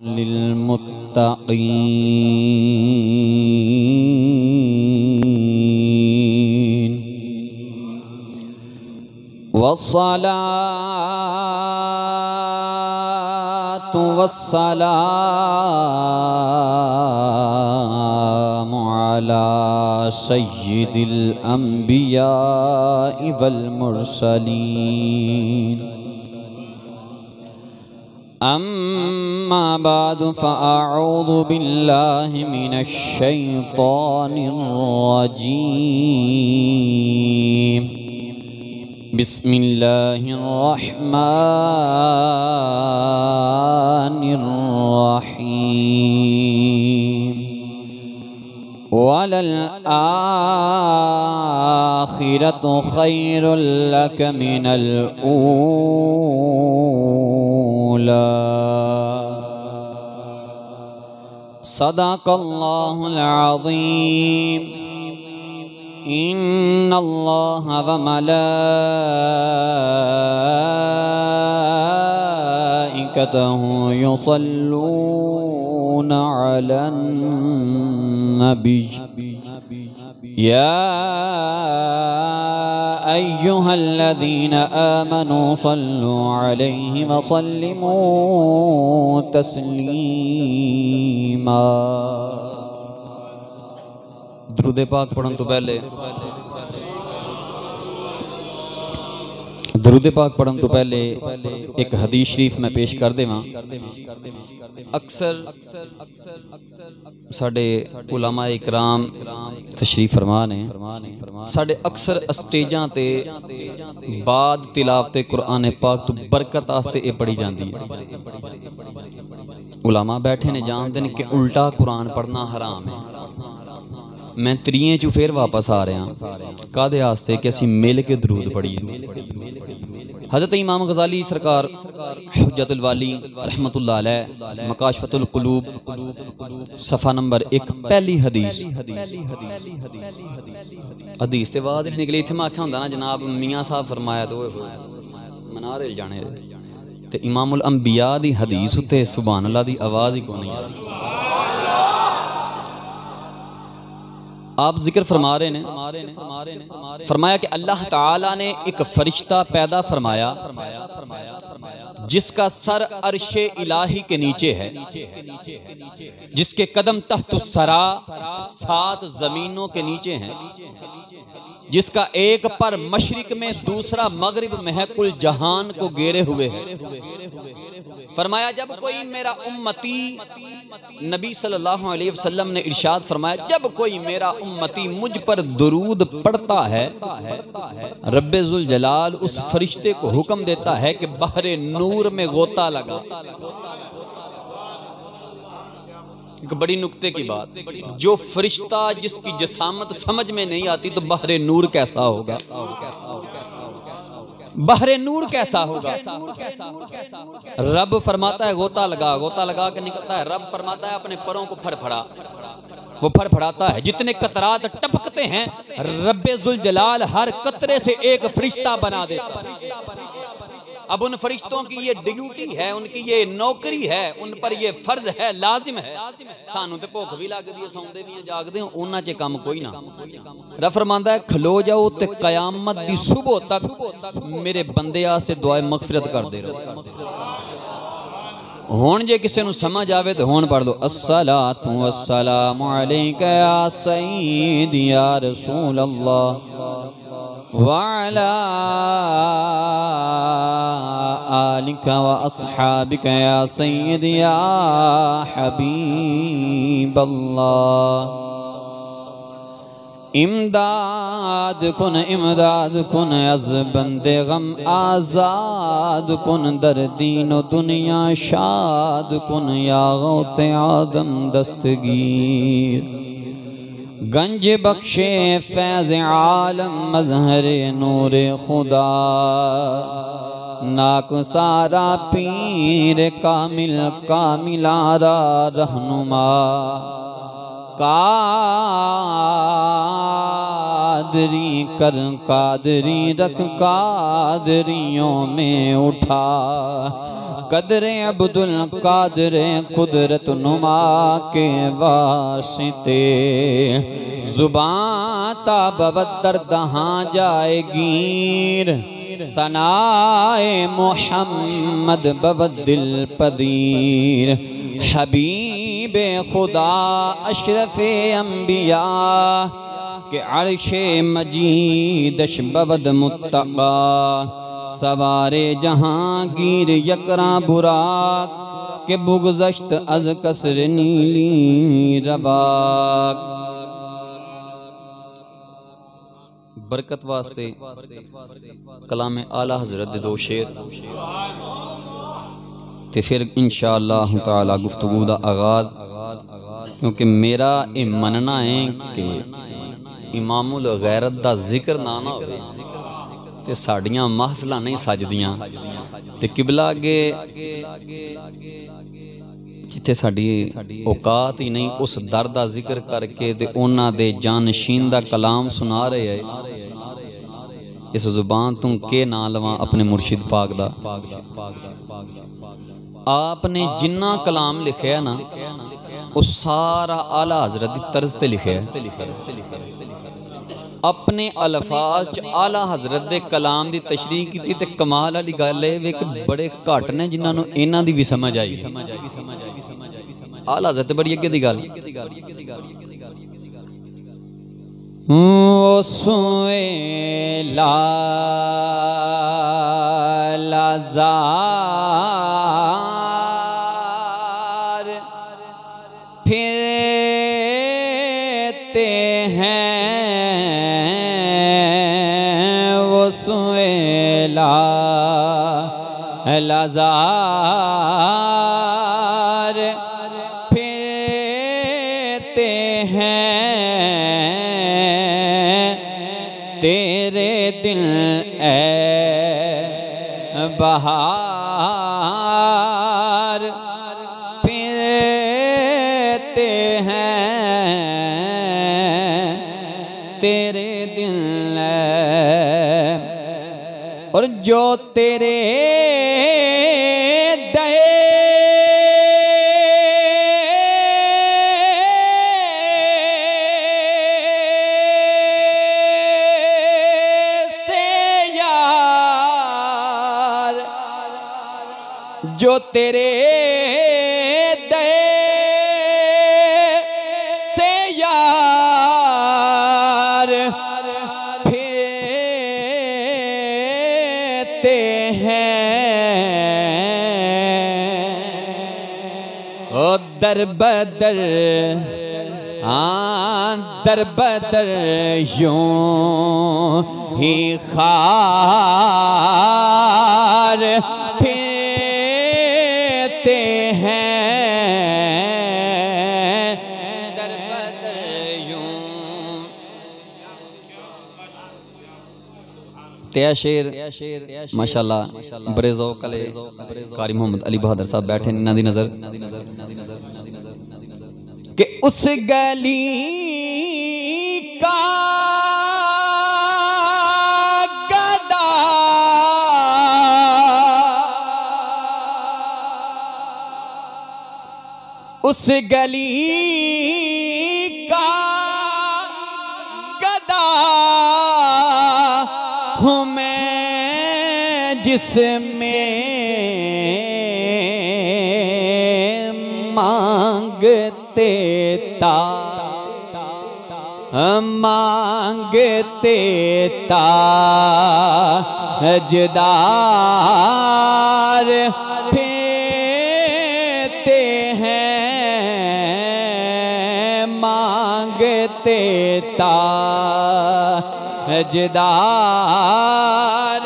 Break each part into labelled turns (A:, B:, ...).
A: लिल्मुत्तक़ीन वस्सलातु वस्सलामु अला सय्यिदिल अंबियाइ वल मुरसलीन अम्मा बादु फ़अऊज़ु बिल्लाहि मिनश शैतानिर रजीम बिस्मिल्लाहिर रहमानिर रहीम वलल आखिरतु खैरुल लक मिनल ऊला सदक़ल्लाहुल अज़ीम इन्नल्लाह व मलाइकतहु युसल्लूना अलन नबी या अय्युहल्लज़ीना आमनू सल्लू अलैहि व सल्लिमू तस्लीमा। दुरूद पाक पढ़न तो पहले एक हदीस शरीफ मैं पेश कर देवां। अक्सर साडे उलमा इकराम तशरीफ फरमा ने साडे अक्सर स्टेजां ते बाद तिलावत कुरान पाक तो बरकत आस्ते ये पढ़ी जाती है। उलमा बैठे ने जानते हैं कि उल्टा कुरान पढ़ना हराम है। मैं त्रिए चू फिर वापस आ रहा कादे आस्ते कि असी मिल के दरूद पढ़िए। हज़रत इमाम गज़ाली सरकार हुज्जतुल वाली रहमतुल्लाह अलैह मकाशफतुल कुलूब सफ़ा नंबर 1 पहली हदीस ते बाद निकली। इत्थे मैं आख्या हुंदा ना जनाब मियाँ साहब फरमाया तो मना रहे जाने ते इमामुल अंबिया दी हदीस उत्ते सुभान अल्लाह दी आवाज़ ही कोई नहीं आ। आप जिक्र फरमा रहे ने फरमाया कि अल्लाह ताला ने एक फरिश्ता पैदा फरमाया जिसका सर अर्शे इलाही के नीचे है, जिसके कदम तहतुस सरा 7 जमीनों के नीचे हैं, जिसका एक पर मशरिक में दूसरा मगरिब में है, कुल जहान को घेरे हुए है। फरमाया जब कोई मेरा उम्मती, नबी सल्लल्लाहु अलैहि वसल्लम ने इरशाद फरमाया जब कोई मेरा उम्मती मुझ पर दुरूद पढ़ता है, रब्बे जुल जलाल उस फरिश्ते को हुक्म देता है कि बहरे नूर में गोता लगा। एक बड़ी नुक्ते की बात, जो फरिश्ता जिसकी जसामत समझ में नहीं आती तो बहरे नूर कैसा होगा, बहरे नूर कैसा होगा। रब फरमाता है गोता लगा के निकलता है। रब फरमाता है अपने परों को फड़फड़ा, वो फड़फड़ाता है। जितने कतरात टपकते हैं रब्बे जुल जलाल हर कतरे से एक फरिश्ता बना देता है। अब उन फरिश्तों की ये ड्यूटी है, उनकी ये नौकरी है, उन पर ये फर्ज है, लाजिम है। सानू ते भुख भी लगदी है, सौंदे भी जागदे हो, उन्हां च काम कोई ना। रब फरमांदा है खलो जाओ ते कयामत दी सुबह तक मेरे बंदे आस्ते दुआ मगफिरत करदे रहो। हुण जे किसी नूं समझ आवे तो हुण पढ़ दो अस्सलातु वस्सलामु अलैका या सय्यदी या रसूल अल्लाह वअला आलिका व अस्हाबिका या सय्यदी या हबीब अल्लाह। इमदाद कुन अज़ बंदे गम आज़ाद कुन दर दीनो दुनिया शाद कुन या गौते आदम दस्तगीर। गंज बख्शे फैज़ आलम मज़हर नूर खुदा नाक सारा पीर कामिल कामिलारा रहनुमा। कादरी कर कादरी रख कादरियों में उठा कदरे अब्दुल कादर कुदरत नुमा के वास्ते जुबां ताबद्दर दहाँ जाएगीर सनाए मोहम्मद बवदिल पदीर हबीबे खुदा अशरफे अंबिया के अर्शे मजीदश बवद मुत्तका सवारे जहांगीर यकरा बुराक के बुगज़श्त अज कसर नीली रवाक। बरकत वास्ते कलाम आला हज़रत दे दो शेर ते फिर इंशाअल्लाह ताला गुफ्तगू दा आगाज़, क्योंकि मेरा ये मनना है कि इमामुल गैरत दा जिक्र ना ना होवे ते साड़ियां महफिलां नहीं सजदियां ते किबला अगे जिथे साड़ी औकात ही नहीं उस दर दा जिक्र करके ते उन्हां दे जानशीन दा कलाम सुना रहे है। इस जुबान तू के ना लवां अपने मुर्शिद पाक दा। आपने जिन्ना कलाम लिखा ना वो सारा आला हज़रत दी तर्ज ते लिखा है। अपने अल्फाज च आला हज़रत दे कलाम दी तशरीह की ते कमाल वाली गल है कि बड़े घट ने जिन्होंने इन्हां दी भी समझ आई। आला हज़रत बड़ी अगे दी गल लाज़ार फिरते हैं वो सुएला लाज़ार फिरते हैं तेरे दिल ए बहार फिरते हैं तेरे दिल और जो तेरे जो तेरे दे से यार फिरते हैं ओ दर बदर दर बदर यूं ही खार फिरते हैं दर बदर यूं। तया शेर माशाल्लाह बड़े ज़ौक़ वाले कारी मोहम्मद अली बहादुर साहब बैठे इन्हां दी नज़र कि उस गली का गदा उस गली का गदा हूँ मैं जिसमें मांगते ताजदार फिरते हैं मांगते ताजदार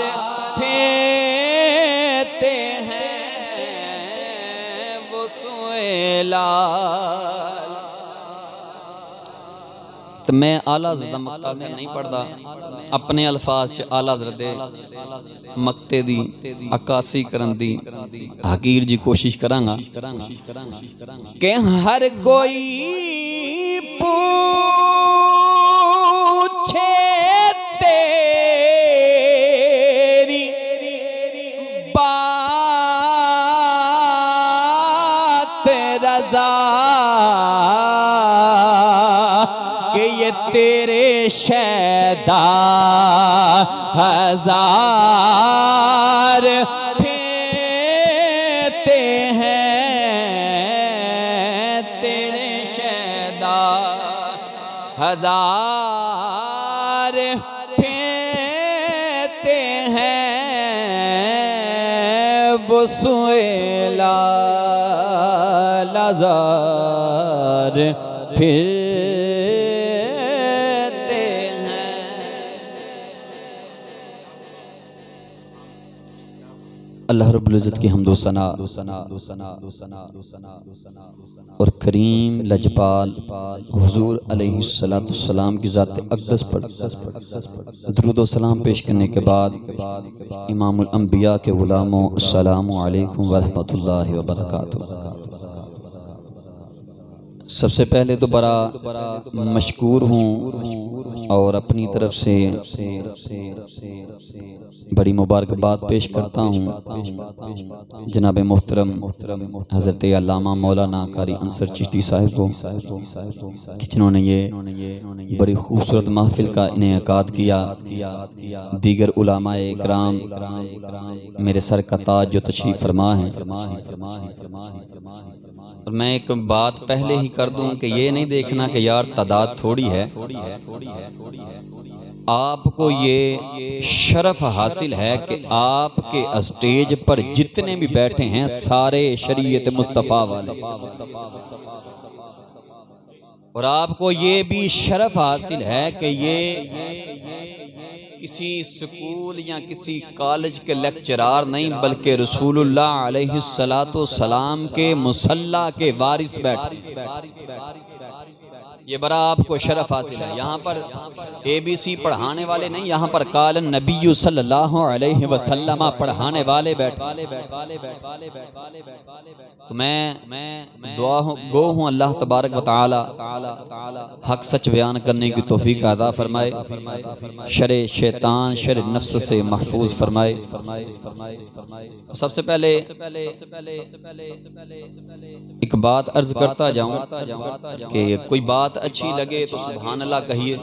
A: फिरते हैं वो सुएला। तो मैं आला हज़रत मक्ता में नहीं पढ़ता, अपने अल्फाज च आला हज़रत दे मक्ते दी अक्कासी करन दी हकीर जी कोशिश करांगा कि हर कोई पूछे तेरी बात रजा कि ये तेरे शैदा हजार फेरते हैं, तेरे शैदा हजार फेरते हैं, वो सुएला लाज़ार फिरते हैं। अल्लाह रब्बुल इज़्ज़त की हम्दो सना और करीम लजपाल हुजूर अलैहिस्सलातु वस्सलाम की ज़ात अक़दस पर दुरूद व सलाम पेश करने के बाद इमामुल अंबिया के गुलामों अस्सलामु अलैकुम व रहमतुल्लाहि व बरकातुहू। सबसे पहले तो बड़ा मशकूर हूँ और अपनी तरफ से बड़ी मुबारकबाद पेश करता हूँ जनाब मोहतरम हज़रत अल्लामा मौलाना कारी अंसर चिश्ती साहिब को, जिन्होंने ये बड़ी खूबसूरत महफिल का इनेकाद किया। दीगर उलामाए इकराम मेरे सर का ताज जो तशरीफ़ फरमा है। और मैं एक बात पहले ही कर दूं कि ये नहीं देखना कि यार तादाद थोड़ी है, आपको ये शरफ हासिल है कि आपके स्टेज पर जितने भी बैठे हैं सारे शरीयत मुस्तफ़ा वाले, और आपको ये भी शरफ हासिल है कि ये किसी स्कूल या किसी कॉलेज के लेक्चरार नहीं बल्कि रसूलुल्लाह अलैहिस्सलातु सलाम के मुसल्ला के वारिस बैठे। ये बड़ा आपको शरफ हासिल है। यहाँ पर ABC पढ़ाने वाले नहीं, यहाँ पर कालन नबी सल्लल्लाहु अलैहि वसल्लम पढ़ाने वाले बैठे। तो मैं दुआ गो हूँ अल्लाह तबारक व तआला हक सच बयान करने की तौफीक अता फरमाए, शरे शैतान शर नफ्स से महफूज फरमाए। तो सबसे पहले एक बात अर्ज करता जाऊं कि कोई बात अच्छी लगे तो सुभान अल्लाह कहिए।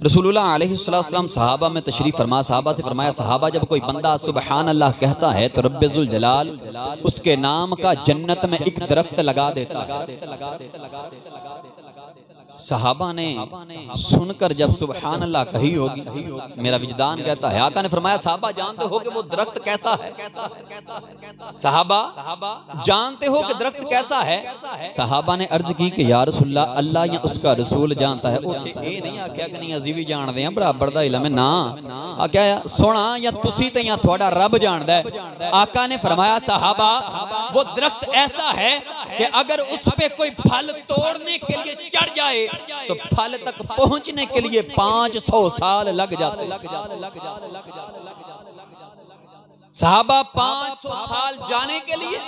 A: रसूलुल्लाह अलैहिस्सलाम सहाबा में तशरीफ फरमा, सहाबा से फरमाया, सहाबा जब कोई बंदा सुभान अल्लाह कहता है तो रब्बे जुल जलाल उसके नाम का जन्नत में एक दरख्त लगा देता है। सहाबा ने सुनकर जब सुभान अल्लाह कही होगी, मेरा विजदान कहता है, आका ने फरमाया सहाबा जानते हो कि वो दरख्त कैसा है? सहाबा जानते हो कि दरख्त कैसा है? सहाबा ने अर्ज की कि या रसूलल्लाह अल्लाह या उसका रसूल जानता है। ये नहीं आख्या कि नहीं अजी भी जानते हैं, बराबर दा इलम है ना। आख्या सोना या तुसी ते या थोड़ा रब जानदा है। आका ने फरमाया सहाबा वो दरख्त ऐसा है कि अगर उस पे कोई फल तोड़ने के लिए चढ़ जाए तो फल तक पहुंचने के लिए 500 साल लग जाते। सहाबा 500 साल जाने के लिए,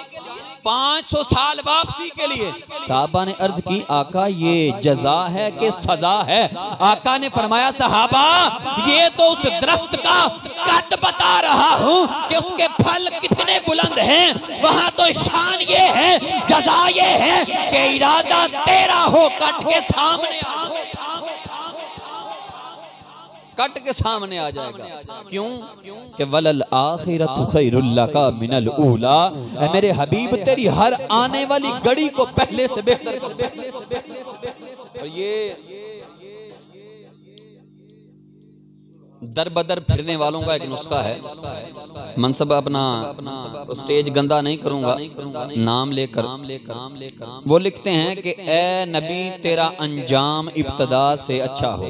A: 500 साल वापसी के लिए। सहाबा ने अर्ज की आका ये जजा है कि सजा है? आका ने फरमाया सहाबा ये तो उस दरख्त का कद बता रहा हूँ कि उसके फल कितने बुलंद हैं। वहां तो शान ये है, जजा ये है कि इरादा तेरा हो कट के सामने आ जाएगा। क्यों कि वलल आखिरतु खैरुल लका मिनल ऊला, मेरे हबीब तेरी हर आने वाली घड़ी को पहले से बेहतर कर। और ये दर बदर फिरने वालों का एक नुस्खा है। मनसब अपना स्टेज गंदा नहीं करूंगा, नाम लेकर वो लिखते हैं कि ए नबी तेरा अंजाम इब्तदा से अच्छा हो।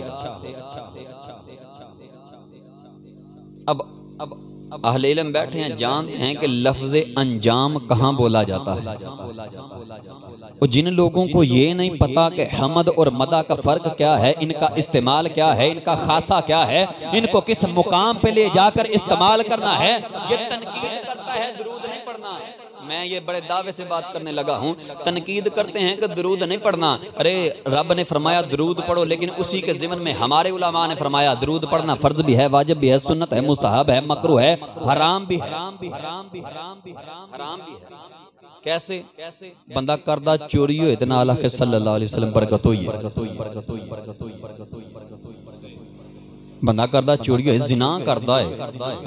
A: अब अहले इल्म बैठे हैं, जानते हैं कि लफ्ज़े अंजाम कहाँ बोला जाता है। और जिन लोगों को ये नहीं पता कि हमद और मदा का फ़र्क क्या है, इनका इस्तेमाल क्या है, इनका खासा क्या है, इनको किस मुकाम पे ले जाकर इस्तेमाल करना है, ये तनकीद करता है, दुरूद नहीं पढ़ना। मैं ये बड़े दावे से बात करने लगा हूँ। तनकीद करते हैं कि दरूद नहीं पढ़ना। अरे रब ने फरमाया दरूद पढ़ो, लेकिन उसी के ज़िम्न में हमारे उलमा ने फरमाया दरूद पढ़ना फ़र्ज भी है, वाजिब भी है, सुन्नत है, मुस्तहब है, मकरूह है, हराम भी है। कैसे? बंदा करदा चोरी होए ते नाल आखे सल्लल्लाहु अलैहि वसल्लम बरकत होई है। बंदा करदा चोरी होए, जिना करदा है,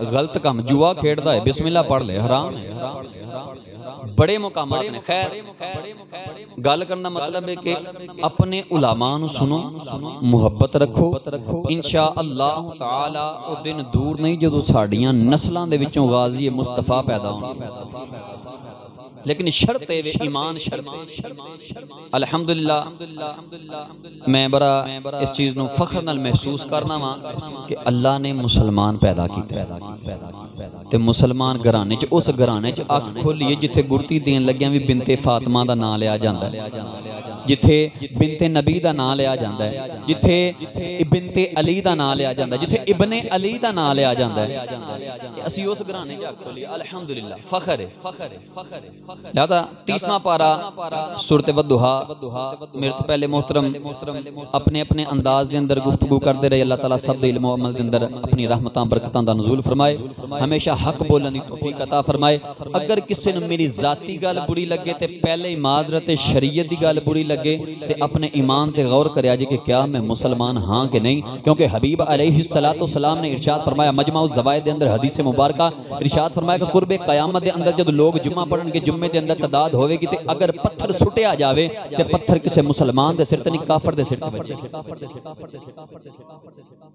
A: गलत काम, जुआ खेड़दा है, बिस्मिल्लाह पढ़ ले, हराम है। बड़े मुकामात ने। खैर, गल करने का मतलब है कि अपने उलमा नूं सुनो, मुहब्बत रखो, इंशा अल्लाह ताला वो दिन दूर नहीं जदों साडियां नस्लां दे विचों गाज़ी मुस्तफा पैदा होणगे। लेकिन शर्त है वे ईमान शर्त। अल्हम्दुलिल्लाह मैं बड़ा इस चीज़ नूं फख्र नाल महसूस करना वा कि अल्लाह ने मुसलमान पैदा कीता ते मुसलमान घराने च, उस घराने च अख खोलिए जिथे गुरती देन लग्गियां भी बिनते फातिमा दा नाम लिया जाता है, जिथे बिनते नबी दा नाम लिया जाता है, जिथे बिनते अली दा नाम लिया जाता है, जिथे इब्ने अली दा नाम लिया जाता है, असी उस घराने च अख खोलिए। अल्हम्दुलिल्लाह फख्र है। लिहाजा 30वां पारा सूरत वद्दुहा। मेरे तो पहले मोहतरम अपने अपने अंदाज के अंदर गुफ्तगू करते रहे। अल्लाह ताला सब दे इल्म व अमल के अंदर अपनी रहमतां बरकतां दा नुज़ूल फरमाए, हमेशा हक बोलने की तौफीक अता फरमाए। अगर किसी ने मेरी जाती गल बुरी लगे तो पहले ही माजरत शरीयत की गल बुरी लगे तो अपने ईमान ते गौर करे जी कि क्या मैं मुसलमान हाँ कि नहीं, क्योंकि हबीब अलैहिस्सलातु वस्सलाम ने इरशाद फरमाया, मजमा उज़ ज़वाइद के अंदर हदीस मुबारका इरशाद फरमाया कि कुर्बे क़यामत के अंदर जब लोग जुम्मा पढ़नगे, जुम्मे के अंदर तादाद होगी तो अगर पत्थर सुटिया जाए तो पत्थर किसी मुसलमान के सिर ते नहीं, काफर के सिर ते वजे।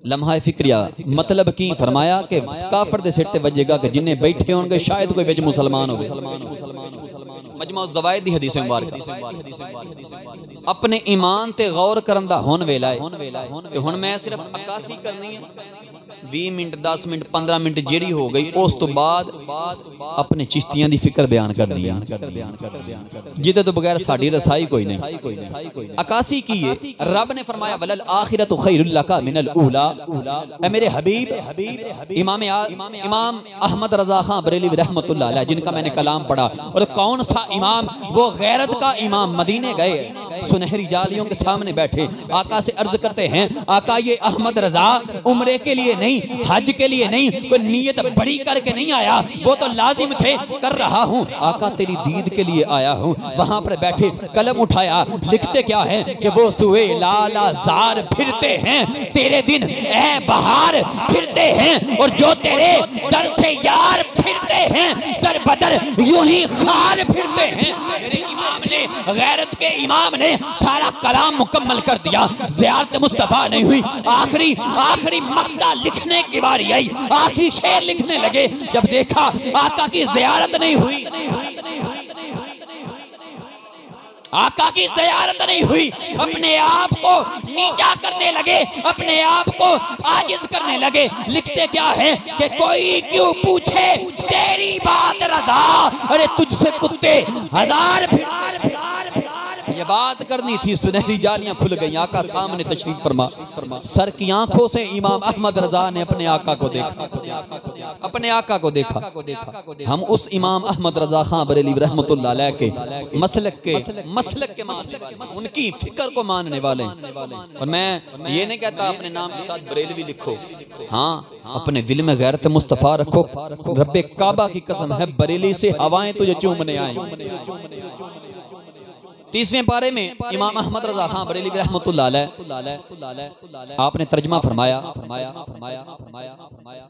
A: लम्हा फिक्रिया मतलब की फरमाया कि काफर के सिर ते वजेगा कि जिन्हें बैठे होंगे शायद कोई विच मुसलमान हो। मजमा उज़ ज़वाइद दी हदीस मुबारक। अपने ईमान ते गौर करन दा हुण वेला है कि हुण मैं सिर्फ अक्कासी करनी है, 20 मिनट 10 मिनट 15 मिनट जेड़ी हो गई, उस तो बाद अपने चिश्तियां दी फिक्र बयान करनी है, जिदे तो बगैर साडी रसाई कोई नहीं। अकासी की है, रब ने फरमाया वलल आखिरतु खैरुल लका मिनल ऊला। ए मेरे हबीब इमाम अहमद रजा खां बरेली रहमतुल्लाह अलैह, जिनका मैंने कलाम पढ़ा, और कौन सा इमाम, वो गैरत का इमाम, मदीने गए, सुनहरी जालियों के सामने बैठे, आका से अर्ज करते हैं, आका ये अहमद रजा उम्रे के लिए नहीं, हज के लिए नहीं, कोई नियत बड़ी करके नहीं आया, वो तो लाजिम थे, कर रहा हूँ, आका तेरी दीद के लिए आया हूँ। वहां पर बैठे कलम उठाया, लिखते क्या है कि वो सुए लाला जार फिरते हैं, तेरे दिन ए बहार फिरते हैं, और जो तेरे दर से यार फिरते हैं, दर बदर यूं ही खार फिरते हैं। मेरे इमाम ने, गैरत के इमाम ने सारा कलाम मुकम्मल कर दिया, ज़ियारत मुस्तफा नहीं हुई। आखिरी मक्ता लिखने की बारी आई, आखिरी शेर लिखने लगे, जब देखा आका की ज़ियारत नहीं हुई, आका की ज़ियारत नहीं हुई, अपने आप को नीचा करने लगे, अपने आप को आजिज करने लगे। लिखते क्या है कि कोई क्यों पूछे तेरी बात रज़ा, अरे तुझसे कुत्ते हजार ये बात करनी थी, सुनहरी जालियां खुल गई, आका सामने तशरीफ फरमा। सर की आंखों से इमाम अहमद रजा ने अपने आका को देखा, अपने आका को देखा। हम उस इमाम अहमद रजा खां बरेली रहमतुल्लाह अलैह के मसलक के मानने वाले, उनकी फिक्र को मानने वाले। और मैं ये नहीं कहता अपने नाम के साथ बरेलवी लिखो, हाँ अपने दिल में गैरत मुस्तफा रखो। रब्बे काबा की कसम है, बरेली से हवाएं तुझे चूमने आए। 30वें पारे में इमाम अहमद रजा खां बरेली रहमतुल्लाह अलैह आपने तर्जमा फरमाया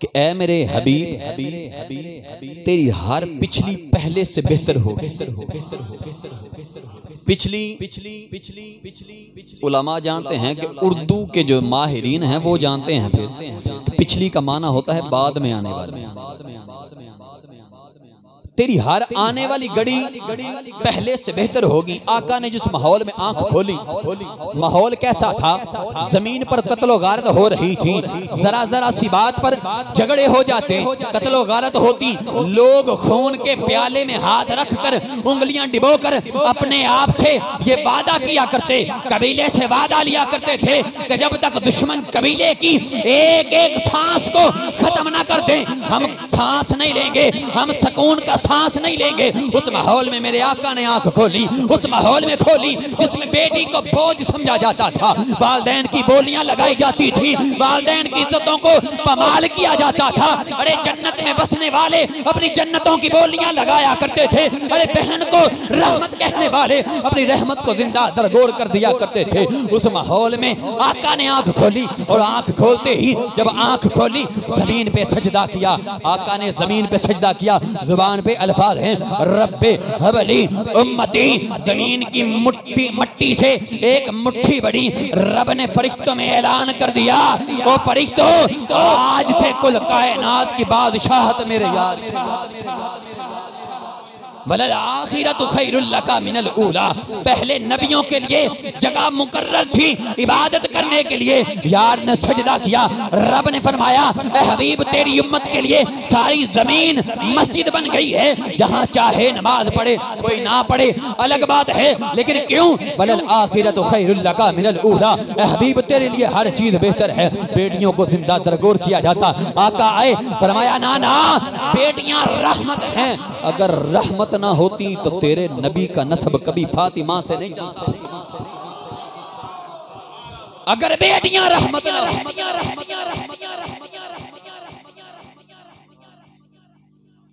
A: कि ए मेरे हबीब, तेरी हर पिछली पहले से बेहतर हो। पिछली उलमा जानते हैं कि उर्दू के जो माहिरीन हैं वो जानते हैं फिर पिछली का माना होता है बाद में आने वाला। तेरी हर आने वाली घड़ी पहले से बेहतर होगी। आका ने जिस माहौल में आंख खोली, माहौल कैसा था? जमीन पर कत्लो गारत हो रही थी, जरा जरा सी बात पर झगड़े हो जाते, कत्लो गारत होती, लोग खून के प्याले में हाथ रखकर उंगलियां डिबोकर अपने आप से ये वादा किया करते, कबीले से वादा लिया करते थे कि जब तक दुश्मन कबीले की एक एक सांस को खत्म ना कर दें, हम सांस नहीं लेंगे, हम सुकून का सांस नहीं लेंगे। उस माहौल में मेरे आका ने आंख खोली, उस माहौल में खोली जिसमें बेटी को बोझ समझा जाता था, वालिदैन की बोलियां लगाई जाती थी, वालिदैन की इज्जतों को पमाल किया जाता था। अरे जन्नत में बसने वाले अपनी जन्नतों की बोलियां लगाया करते थे। अरे बहन को रहमत कहने वाले अपनी रहमत को जिंदा दरगोर कर दिया करते थे। उस माहौल में आका ने आंख खोली और आंख खोलते ही जब आंख खोली जमीन पे सजदा किया। आका ने जमीन पे सजदा किया। जुबान पे अल्फाज हैं, रब्बे हबली उम्मती। जमीन की मट्टी से एक मुट्ठी बड़ी रब ने फरिश्तों में ऐलान कर दिया, ओ फरिश्तों आज से कुल कायनात की बादशाहत मेरे याद। वलल आखिरतु खैरुल लका मिनल ऊला। पहले नबियों के लिए जगह मुकर्रर थी इबादत करने के लिए, यार ने सजदा किया। रब ने फरमाया, ए हबीब तेरी उम्मत के लिए सारी जमीन मस्जिद बन गई है, जहां चाहे नमाज पढ़े कोई ना पढ़े अलग बात है, लेकिन क्यों? वलल आखिरतु खैरुल लका मिनल ऊला। ए हबीब तेरे लिए हर चीज बेहतर है। बेटियों को जिंदा दरगोर किया जाता। आका आए, फरमाया ना ना, बेटियां रहमत हैं। अगर रहमत ना होती तो तेरे नबी का नस्ब कभी फातिमा से नहीं चलता। अगर बेटियां रहमत ना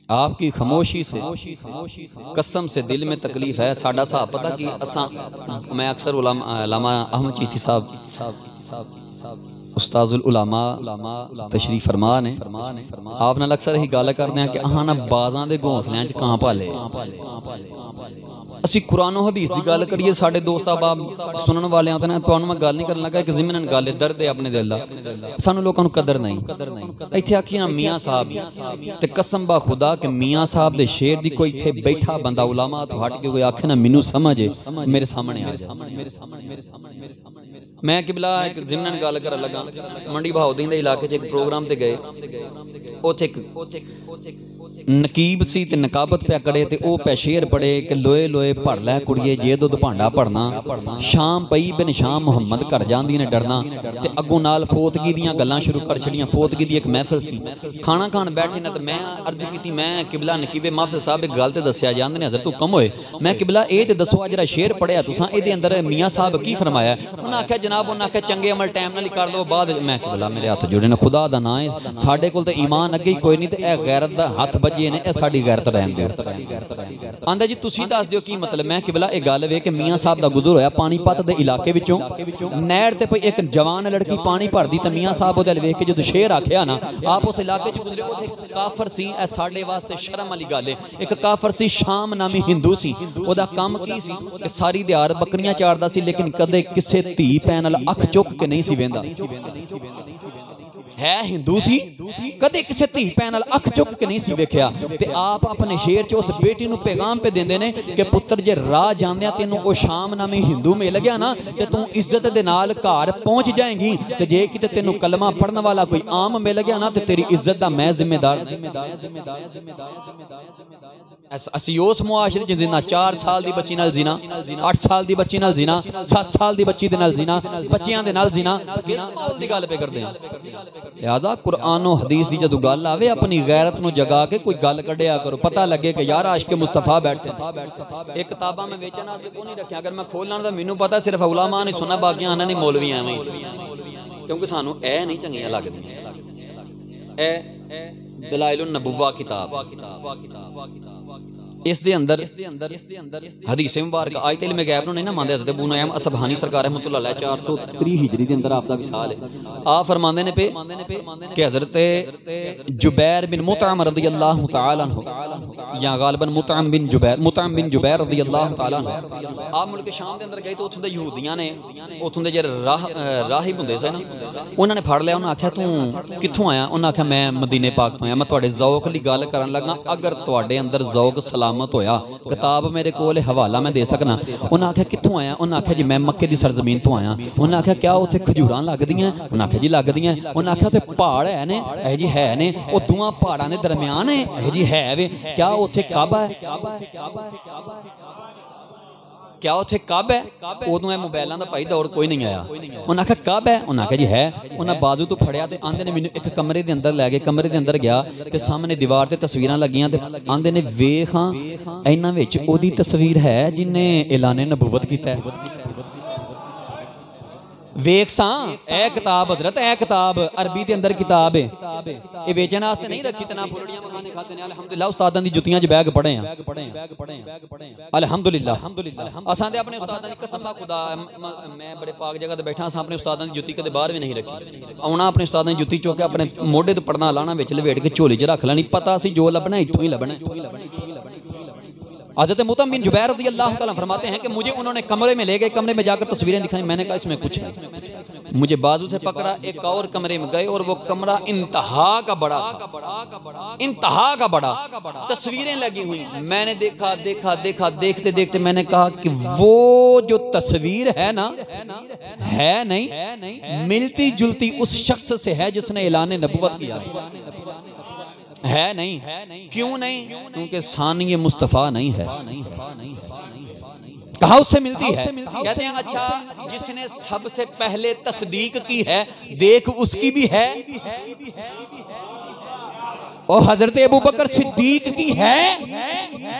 A: आपकी खामोशी से कसम से दिल में तकलीफ है। साडा साहब पता कि असा मैं अक्सर उलामा अहमद चिश्ती साहब उस्ताजुल उलामा तशरीफ फरमा ने आप नाल अक्सर ही गल करते हैं कि अहां ना बाज़ां दे घोंसलियां च कां पाले। असी कुरान और हदीस की गल करिए, साडे दोस्त अहबाब सुनने वाले आते हैं, तुहानू मैं गल नहीं करन लगा, एक ज़िमनन गल है, दर्द है अपने दिल दा। सानू लोकां नू कदर नहीं। इत्थे आखियां मियाँ साहब ते कसम बा खुदा कि मियाँ साहब दे शेर दी कोई इत्थे बैठा बंदा उलामा तो हट के कोई आखे ना मैनू समझ मेरे सामने आ जाए। मैं किबला एक ज़िमनन गल कर लगा, मंडी बहाउद्दीन दे इलाके च एक प्रोग्राम ते गए, उत्थे नकीब सी ते नकाबत पे कड़े ते ओ पे शेर पड़े कि लोए लोए भर लै कुड़िए जे दुध भांडा भरना, शाम पई बिन शाम मुहम्मद घर जांदी ने डरना। ते अगों नाल फोतगी दियां गल्लां शुरू कर छड़ियां। फोतगी दी एक महफिल सी, खाना खान बैठे ना, ते मैं अर्ज कीती, मैं किबला नकीबे महफिल साहब एक गल ते दस्सिया जांदे ने हज़रत हुक्म होए, मैं किबला ए ते दसो जेड़ा शेर पढ़िया तुसां इहदे अंदर मियाँ साहब की फरमाया? उन्हें आख्या जनाब, उन्हें आख्या चंगे अमल टाइम नाल कर लो बाद। मैं किबला मेरे हथ जोड़े ने, खुदा दा नाम है, साडे कोल ते ईमान अगे ही कोई नहीं, ते ए गैरत दा हथ बजे ने, ए साडी गैरत रहन दिओ। आंदा जी तुसीं दस दिओ की मतलब? मैं किबला ये गल वे कि मियाँ साहब दा गुजर होया पानीपत दे इलाके विचों, नहर ते एक जवान लड़की पानी भरदी ते मियाँ साहब ओहदे वेख के जो शेर आख्या ना, आप उस इलाके च गुजरे, उत्थे काफर सी। ए साडे वास्ते शर्म वाली गल है। एक काफर सी, शाम नामी हिंदू सी, ओहदा काम की सी कि सारी दिहाड़ बकरियां चारदा सी, लेकिन कदे किसे धी भैन नाल अख चुक के नहीं सी वेंदा। है हिंदू सी, कदे किसी धी भैन नाल अख चुक के नहीं सी वेख्या। ते आप अपने शेर च उस बेटी नूं पैगाम पे देंदे ने कि पुत्र जे राह जांदिया तेनों ओ शाम नामी हिंदू मिल गया ना, ते तू इज्जत दे नाल घर पहुंच जाएगी। ते जे किते तेनों कलमा पढ़ने वाला कोई आम मिल गया ना, ते तेरी इज्जत दा मैं जिम्मेदार। असी उस मुआशरे च जिन्ना 4 साल दी बच्ची नाल जिना, 8 साल दी बच्ची नाल जिना, 7 साल दी बच्ची दे नाल जिना, बच्चियां दे नाल जिना, किस माहौल दी गल पे करदे हैं? लिहाजा कुरान और हदीस की जदों गल आवे अपनी गैरत नूं जगा के कोई गल कढ़िया करो, पता लगे कि यार आशिक मुस्तफा बैठते। एक किताबां में वेचण वास्ते कोई नहीं रखिया, अगर मैं खोलना तो मैनूं पता सिर्फ उलामा ने सुना, बाकियां आना नहीं मौलवी एवें ही, क्योंकि सानूं ए नहीं चंगियां लगदियां। ए दलाइलुन नबुव्वा किताब, इस दे अंदर हदीस मुबारक आयत इल्म गैब नु नहीं ना मानदे। हज़रत अबू नईम असबहानी सरकार रहमतुल्लाह अलैह 430 हिजरी के अंदर आपका विसाल है। आप फरमांदे ने पे कि हज़रत जुबैर बिन मुतअम रज़ियल्लाहु तआला अन्हु, या गालिबन मुतअम बिन जुबैर रज़ियल्लाहु तआला अन्हु, आप मुल्क शाम के अंदर गए तो उत्थों दे यहूदियां ने, उत्थों दे जे राहिब हुंदे सी ना, उन्होंने फड़ लिया। उन्हें आख्या तू कित्थों आया? उन्हें आख्या मैं मदीने पाक तो आया। मैं तुहाडे ज़ौक दी गल करन लगा, अगर तुहाडे अंदर ज़ौक सलामत होया, किताब मेरे कोल हवाला मैं दे सकना। उन्हें आख्या कित्थों आया? उन्हें आख्या जी मैं मक्के दी सरजमीन तो आया। उन्हें आख्या क्या उत्थे खजूरां लगदियां? उन्हें आख्या जी लगदियां। उन्हें आख्या उत्थे पहाड़ है ने? ऐ जी है ने। वो दोवां पहाड़ां दे दरम्यान है? ऐ जी है वे। क्या उत्थे काबा है? क्या उत्थे कब है? उदों है मोबाइलों का भाई दौर कोई नहीं आया। उन्हें आख्या कब है? उन्हें आख्या जी है। उन्हें बाजू तो फड़िया तो आंदे ने मैनू एक कमरे के अंदर लै गए। कमरे के अंदर गया तो सामने दीवार ते तस्वीरां लगियां ते आंदे ने वेख हाँ इन्हां विच ओदी तस्वीर है जिन्हें ऐलाने नबूवत कीता है। वेख सा ए किताब हजरत, ए किताब अरबी के अंदर किताब है, ये बेचने वास्ते नहीं रखी तना फुलड़ियां मखाने खाते ने। अल्हम्दुलिल्लाह उस्तादां दी जुत्तियां च बैग पड़े हैं अल्हम्दुलिल्लाह। असां ते अपने उस्तादां दी कसम खुदा, मैं बड़े पाक जगह ते बैठा, असां अपने उस्तादां दी जुत्ती कदे बाहर भी नहीं रखी। आउणा अपने उस्तादां दी जुत्ती चुक के अपने मोढे ते पड़ना लाना, विच लपेट के झोली च रख लेनी। पता सी जो लभना इत्थों ही लभना। हज़रत मुतअम बिन जुबैर रज़ियल्लाहु तआला फरमाते हैं कि मुझे उन्होंने कमरे में ले गए, कमरे में जाकर तस्वीरें दिखाई। मैंने कहा इसमें कुछ नहीं। मुझे बाजू से पकड़ा, एक और कमरे में गए और वो कमरा इंतहा का बड़ा था, इंतहा का बड़ा, तस्वीरें लगी हुई। मैंने देखा देखा देखा, देखते देखते मैंने कहा कि वो जो तस्वीर है ना, है नहीं मिलती जुलती उस शख्स से है जिसने ऐलान नबुव्वत किया है नहीं। क्यों नहीं? क्योंकि सानी मुस्तफ़ा नहीं है। कहा उससे मिलती है। कहते हैं अच्छा जिसने सबसे पहले तस्दीक की है देख उसकी भी है, और हजरत अबू बकर सिद्दीक की है।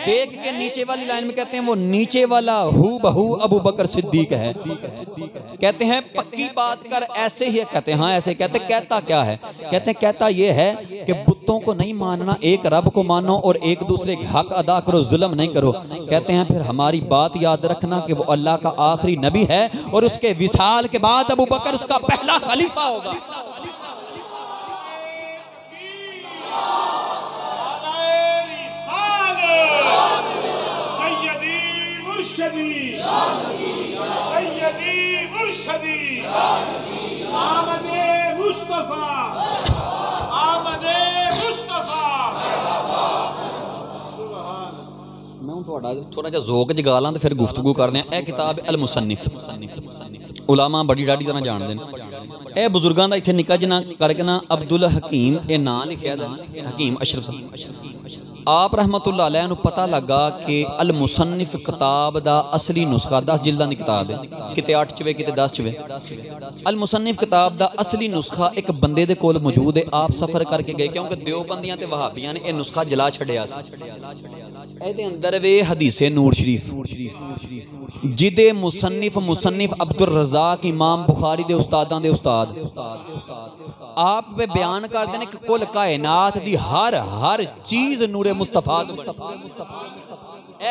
A: देख के नीचे वाली लाइन में कहते हैं वो नीचे वाला हू बहू अबू बकर सिद्दीक है। कहते हैं पक्की बात कर, ऐसे ही है? कहते हैं हाँ ऐसे। कहते कहता क्या है? कहते हैं कहता ये है कि बुतों को नहीं मानना, एक रब को मानो और एक दूसरे के हक अदा करो, जुल्म नहीं करो। कहते हैं फिर हमारी बात याद रखना कि वो अल्लाह का आखिरी नबी है और उसके विसाल के बाद अबू बकर उसका पहला खलीफा होगा।
B: सैयदी मुर्शदी आमदे मुस्तफा, आमदे मुस्तफा।
A: मैं थोड़ा जा ज़ोक जगा ला तो फिर गुफ्तगू करते हैं। यह किताब अल मुसन्निफ, उलामा बड़ी डाढ़ी तरह जानते हैं। यह बुजुर्गों का इतने निका जिना करके ना अब्दुल हकीम ये नाम लिखा था, हकीम अशरफ आप रहमतुल्लाह अलैह नूं पता लगा कि अल मुसन्निफ किताब दा असली नुस्खा 10 जिल्दां दी किताब है, किते 8 च वे किते 10 च वे। अल मुसन्निफ किताब दा असली नुस्खा एक बंदे दे कोल मौजूद है। आप सफ़र करके गए क्योंकि देवबंदियां ते वहाबियां ने यह नुस्खा जला छड़िया सी। ਇਹਦੇ अंदर वे हदीसे नूर शरीफ जिदे मुसन्निफ अब्दुल रज़ाक इमाम बुखारी दे उस्तादां दे उस्ताद आप पे बयान करते हैं कि कुल कायनात दी हर चीज नूरे मुस्तफा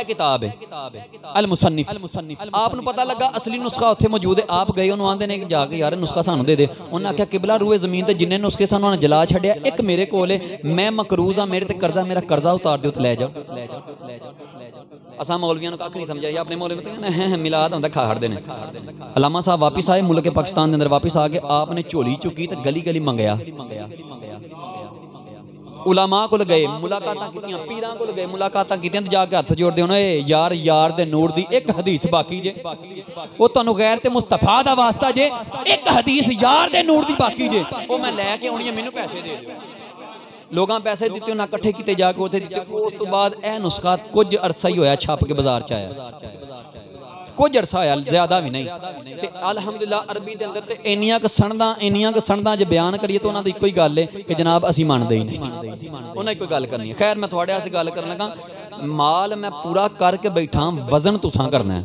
A: किताब है अल मुसन्निफ। आपको पता लगा असली नुस्खा उत्थे मौजूद है। आप गए उन्होंने आंदे ने जाके यार नुस्खा सानू दे दे। उन्हें आख्या किबला रूए जमीन ते जिन्ने नुस्खे सानू जला छड़िया एक मेरे कोल है, मैं मकरूज हाँ, मेरे ते कर्जा, मेरा कर्जा उतार दो तो लै जाओ। असा मौलवियों कख नहीं समझाई, अपने मौलवी मिलाद होंदा खा हटदे ने। अलामा साहब वापिस आए मुल्क पाकिस्तान के अंदर, वापिस आ गए आपने झोली चुकी तो गली गली मंगया। उलामा को गए मुलाकातां कीतियां, पीरां को गए मुलाकातां कीतियां, जाके हथ जोड़दे उन्होंने यार यार दे नूर दी एक हदीस बाकी जे, वो तुहानू गैर ते मुस्तफा दा वास्ता जे, एक हदीस यार दे नूर दी बाकी जे, वो मैं लैके आउणी है, मैनू पैसे दे दिओ। लोगों पैसे दिते, उन्हें इकट्ठे किए, जाके उत्थे दिते। उस तो बाद यह नुस्खा कुछ अरसा ही होया छप के बाजार च आया, कुछ अरसा आया, ज्यादा भी नहीं। ते अल्हम्दुलिल्लाह अरबी के अंदर इन्नियां क सनदां जे बयान करिए तो उन्होंने इको ही गल है कि जनाब असीं मनदे ही नहीं, उन्हें कोई गल करनी है। खैर मैं थोड़े वास्ते गल कर लगा, माल मैं पूरा करके बैठा, वजन तुसां करना है।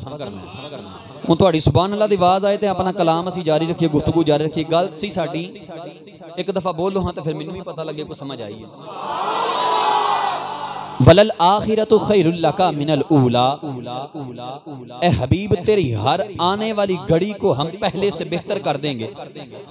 A: हुण तुहाडी सुभान अल्लाह दी आवाज़ आए तो अपना कलाम असीं जारी रखिए, गुफ्तगू जारी रखिए। गल सी साडी एक दफ़ा बोलो हाँ तो फिर मैनूं भी पता लगे, कुछ समझ आई है। वलल आखिरतु खैरुल लका मिनल ऊला, ए हबीब तेरी हर आने वाली घड़ी को हम पहले से बेहतर कर देंगे।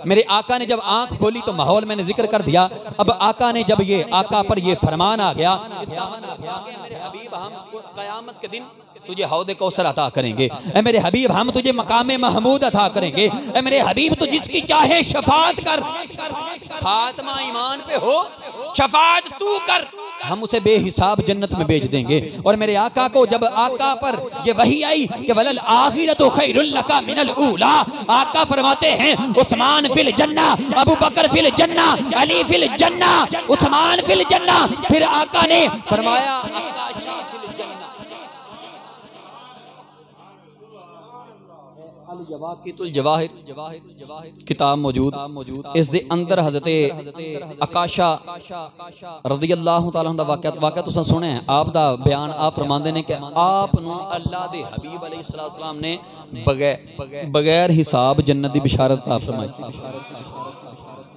A: मेरे आका ने जब आंख खोली तो माहौल मैंने जिक्र कर दिया। अब आका ने जब ये आका पर ये फरमान आ गया, इसका मेरे हबीब हम क़यामत के दिन तुझे हौद कौसर अता करेंगे, ए मेरे हबीब हम तुझे मकामे महमूद अता करेंगे, ए मेरे हबीब तू जिसकी चाहे शफात कर, खात्मा ईमान पे हो, शफात तू कर, हम उसे बेहिसाब जन्नत में भेज देंगे। और मेरे आका को जब आका पर ये वही आई कि वलल आखिरतु खैरुल लका मिनल ऊला, आका फरमाते हैं उस्मान फिल जन्ना, अबू बकर फिल जन्ना, अली फिल जन्ना, उस्मान फिल जन्ना। फिर आका ने फरमाया किताब मौजूद इस दे अंदर हज़रत आकाशा रज़ियल्लाहु तआला अन्हा वाक़या तुसां सुने आप दा बयान आप फरमांदे ने कि आप नूं अल्लाह दे हबीब अलैहिस्सलाम ने बगैर हिसाब जन्नत दी बिशारत अता फरमाई।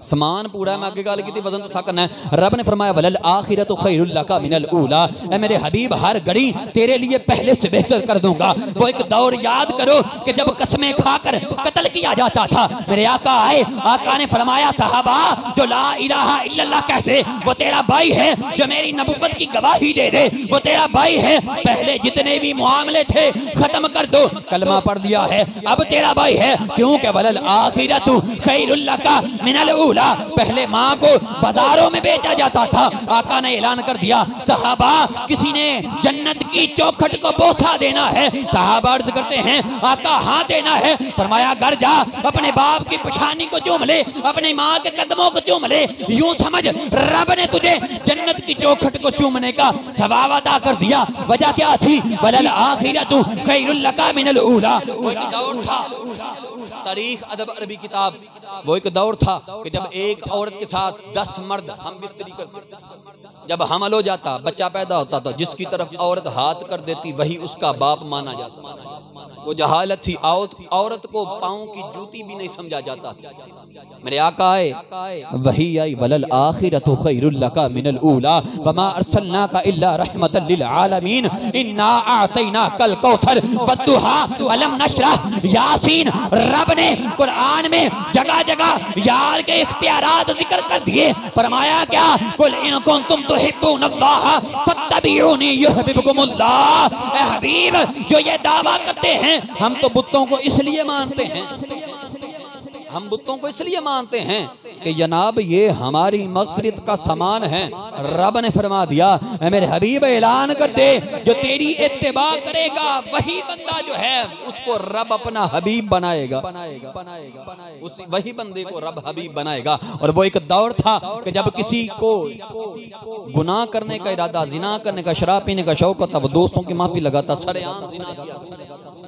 A: समान पूरा है, मैं आगे गल की वजन तो करना है। रब ने फरमाया वलल आखिरतु खैरुल लका मिनल ऊला, ऐ मेरे हबीब हर घड़ी तेरे लिए पहले से बेहतर कर दूंगा। वो एक दौर याद करो कि जब कसमें खाकर कत्ल किया जाता था, मेरे आका आए, आका ने फरमाया सहाबा जो ला इलाहा इल्लल्लाह कहते वो तेरा भाई है, जो मेरी नबुव्वत की गवाही दे दे वो तेरा भाई है। पहले जितने भी मुआमले थे खत्म कर दो, कलमा पढ़ दिया है, अब तेरा भाई है। क्यों कि वलल आखिरतु खैरुल लका मिनल ऊला, पहले माँ को बाजारों में बेचा जाता था। आका ने ऐलान कर दिया सहाबा किसी ने जन्नत की चौखट को बोसा देना है। सहाबा अर्ज करते हैं आका हाँ देना है। फरमाया घर जा अपने बाप की पेशानी को चूम ले, अपनी माँ के कदमों को चूम ले, यूं समझ रब ने तुझे जन्नत की चौखट को चूमने का सवाब अदा कर दिया। वजह क्या थी? वलल आखिरतु खैरुल लका मिनल ऊला। वो एक दौर था, तारीख अदब अरबी किताब, वो एक दौर था कि जब एक औरत के साथ 10 मर्द हम बिस्तरी करते, जब हमल हो जाता बच्चा पैदा होता था, जिसकी तरफ औरत हाथ कर देती वही उसका बाप माना जाता। वो जहालत थी, औरत को पाँव की जूती भी नहीं समझा जाता। मेरे आका आए, वही आई वलल आखिरतु खैरुल लका मिनल ऊला वमा अरसलनाका इल्ला रहमतल लिल आलमीन इन्ना आतैनाकल कौसर वद्दुहा अलम नशरह यासीन। रब ने कुरान में जगह जगह यार के इख्तियारात जिक्र कर दिए। फरमाया क्या? कुल इन कुंतुम तुहिब्बुनल्लाह फत्तबिऊनी युहिब्बुकुमुल्लाह। ए हबीब जो ये दावा करते हैं हम तो बुतों को इसलिए मानते हैं, हम बुतों को इसलिए मानते हैं कि जनाब ये हमारी मग़फ़िरत का सामान है। रब ने फरमा दिया मेरे हबीब ऐलान कर दे जो तेरी इत्तिबा करेगा वही बंदा जो है उसको रब अपना हबीब बनाएगा, उस वही बंदे को रब हबीब बनाएगा। और वो एक दौर था कि जब किसी को गुनाह करने का इरादा, जिना करने का, शराब पीने का शौक होता, वो दोस्तों की माफी लगाता, सरेआम जिना किया,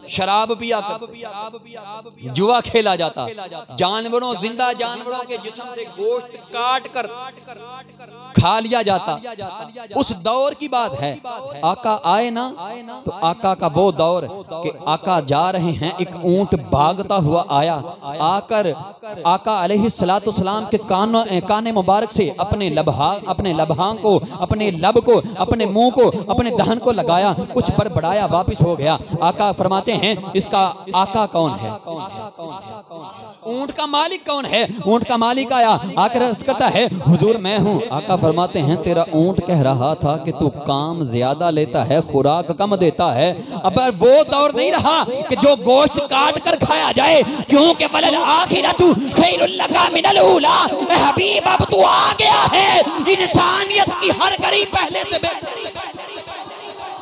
A: शराब पिया कर, जुआ खेला जाता, जानवरों, जिंदा जानवरों के जिस्म से गोश्त काट कर खा लिया जाता। उस दौर की बात है। आका आए ना तो आका का वो दौर कि आका जा रहे हैं, एक ऊंट भागता हुआ आया, आकर आका अलैहिस्सलातु सलाम के काने मुबारक से अपने लबहां को, अपने लब को, अपने मुंह को, अपने दहन को लगाया, कुछ बड़बड़ाया, वापस हो गया। आका फरमाते हैं इसका आका कौन है? ऊंट का मालिक कौन है? ऊंट का मालिक आया, आकर अर्ज करता है हुजूर मैं हूं। आका फरमाते हैं तेरा ऊंट कह रहा था कि तू काम ज्यादा लेता है, खुराक कम देता है। अब वो दौर नहीं रहा कि जो गोश्त काट कर खाया जाए, क्योंकि वलल आखिरतु खैरुल लका मिनल ऊला। हबीब अब तू आ गया है इंसानियत की हर घड़ी पहले से बेहतर।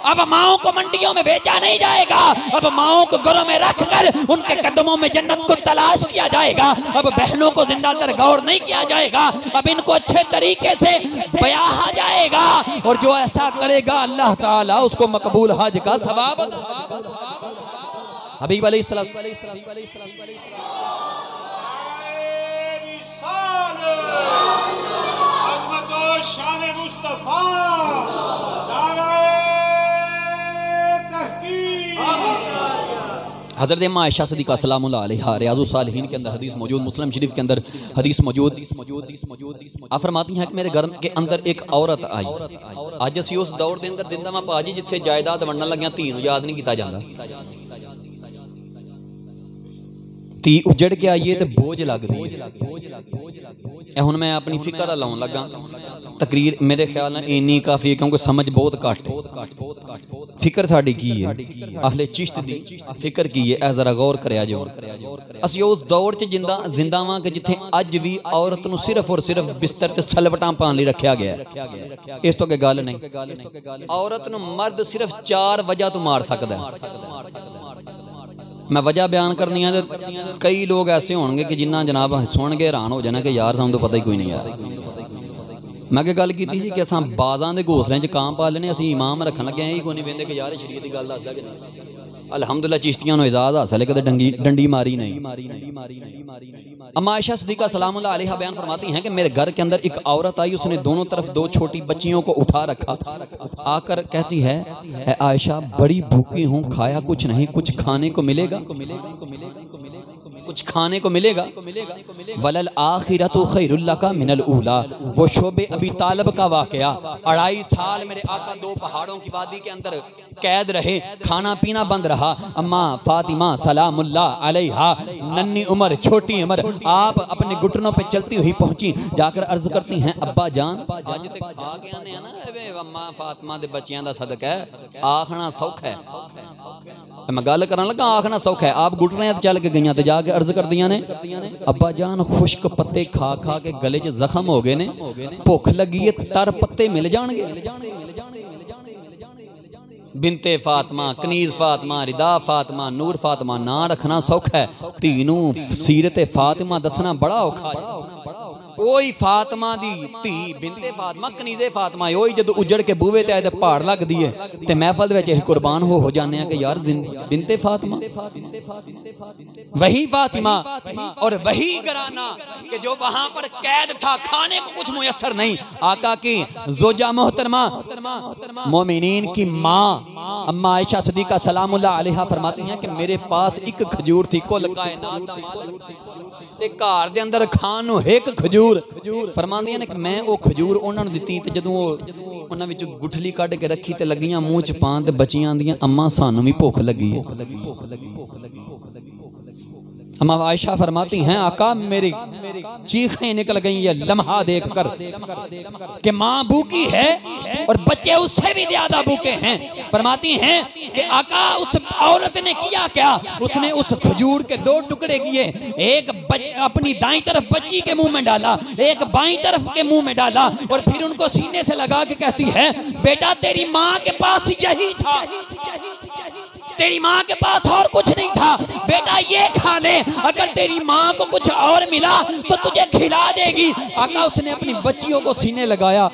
A: अब माओ को मंडियों में बेचा नहीं जाएगा, अब माओ को घरों में रखकर उनके कदमों में जन्नत को तलाश किया जाएगा। अब बहनों को जिंदातर गौर नहीं किया जाएगा, अब इनको अच्छे तरीके से बयाहा जाएगा। और जो ऐसा करेगा अल्लाह ताला उसको मकबूल हज का सवाब। हबीब अलैहिस्सलाम
B: शान मुस्तफा
A: हज़रत अम्मा आयशा सिद्दीक़ा सलामुल्लाह अलैहा रियाज़ुस सालिहीन के अंदर हदीस मौजूद, मुस्लिम शरीफ के अंदर हदीस मौजूद। आप फरमाती हैं कि मेरे घर के अंदर एक औरत आई। अज असीं उस दौर के अंदर जिंदा मैं भाजी जिथे जायदाद वंडन लगिया धी नूं याद नहीं किया जाता। धी उजड़ के आईए तो बोझ लगदी है। हुण मैं अपनी फिक्र लाउन लगा, तकरीर मेरे ख्याल नाल इन्नी काफ़ी है क्योंकि समझ बहुत घट है। फिक्र साडी की है, अहले चिश्त दी फिक्र की है, ऐ जरा गौर करिया जो। असीं उस दौर च जिंदा वां कि जिथे अज भी औरत नूं सिर्फ और सिर्फ बिस्तर ते सलवटां पाउण लई रखिया गया है। इस तो कोई गल नहीं। औरत नूं मर्द सिर्फ 4 वजह तो मार सकदा है। मैं वजह बयान करनी है तो कई लोग ऐसे होंगे कि जिन्ना जनाब सुन के हैरान हो जाना कि यार सानू तो पता ही कोई नहीं यार। मैं क्या गल की थी कि बाजां दे घोसले च कां पालने, असीं इमाम रखन लगे यही कोई नहीं वेंदे कि यार शरीयत की गल दसदा कि नहीं। अल्हम्दुलिल्लाह चिश्तियां नु इजाज़त हासिल है कदे डंडी मारी नहीं। अम्मा आयशा सिद्दीक़ा सलामुल्लाह अलैहा बयान फरमाती हैं कि मेरे घर के अंदर एक औरत आई, उसने दोनों तरफ दो छोटी बच्चियों को उठा रखा, आकर कहती है आयशा बड़ी भूखी हूँ, खाया कुछ नहीं, कुछ खाने को मिलेगा, कुछ खाने को मिलेगा। वलल आखिरतु खैरुल लका मिनल ऊला, वो शोबे अबी तालिब का वाकया, 2.5 साल मेरे आका 2 पहाड़ों की वादी के अंदर कैद रहे, खाना पीना बंद रहा। अम्मा फातिमा सलामुल्लाह अलैहा नन्ही उम्र छोटी उम्र, आप अपने घुटनों पे चलती हुई पहुंची, जाकर अर्ज करती हैं अब्बा जान अज ते खा के आने ना अम्मा फातिमा दे बच्चियां दा सदका है, आखना सौखा है। मैं गल करन लगा आखना सौखा है, आप घुटने चल के गईयां ते जाके अर्ज कर दिया ने अब्बा जान खुश्क पत्ते खा खा के गले च जख्म हो गए ने, भुख लगी है, तर पत्ते मिल जाणगे। बिनते फातिमा, कनीज फातिमा, रिदा फातिमा, नूर फातिमा ना रखना सौखा है, धी नू सीरत फातिमा दसना बड़ा औखा है। ओही फातिमा दी धी बिनते फातिमा, कनीजे फातिमा, ओही जदों उजड़ के बूहे ते आए ते पहाड़ लगदी है ते महफल विच असीं कुर्बान हो जाने कि यार बिनते फातिमा, वही फातिमा और वही घराना कि जो वहां पर कैद था, खाने को कुछ मुयस्सर नहीं। आका की ज़ौजा मोहतरमा मोमिनीन की माँ अम्मा आयशा सिद्दीक़ा सलामुल्लाह अलैहा फरमाती हैं कि मेरे पास एक खजूर थी, कुल कायनात ते घर दे अंदर खान नूं एक खजूर, फरमांदियां ने कि मैं वो खजूर उन्हां नूं दित्ती ते जदों उन्हां विच गुठली कढ के रखी ते लगियां मूँह च पान ते बच्चियां आंदियां अम्मा सानूं भी भुख लगी है। अम्मा आयशा फरमाती हैं आका मेरी चीखें निकल गई ये लम्हा देखकर कि माँ भूखी है और बच्चे उससे भी ज्यादा भूखे हैं। फरमाती हैं कि आका उस औरत ने किया क्या, उसने उस खजूर के 2 टुकड़े किए, एक अपनी दाईं तरफ बच्ची के मुंह में डाला, एक बाईं तरफ के मुंह में डाला और फिर उनको सीने से लगा के कहती है बेटा तेरी माँ के पास यही था, तेरी माँ के पास और कुछ नहीं था, बेटा ये खा ले, अगर तेरी माँ को कुछ और मिला तो तुझे खिला देगी। आका उसने अपनी बच्चियों को सीने लगाया,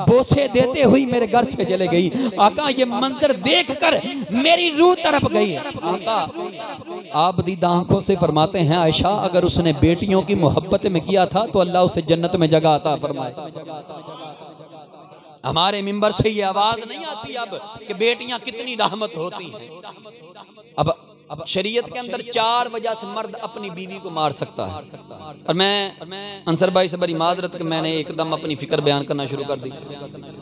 A: बोसे देते हुई मेरे घर से चले गई। आका ये मंजर देखकर मेरी रूह तड़प गई। आका आप दी आंखों से फरमाते हैं आयशा अगर उसने बेटियों की मोहब्बत में किया था तो अल्लाह उसे जन्नत में जगह अता फरमाए। हमारे मिंबर से ये आवाज नहीं आती अब कि बेटियां कितनी रहमत होती हैं। अब शरीयत के अंदर 4 वजह से मर्द अपनी बीवी को मार सकता है। और मैं अंसर भाई से बड़ी माजरत कि मैंने एकदम अपनी फिक्र बयान करना शुरू कर दी।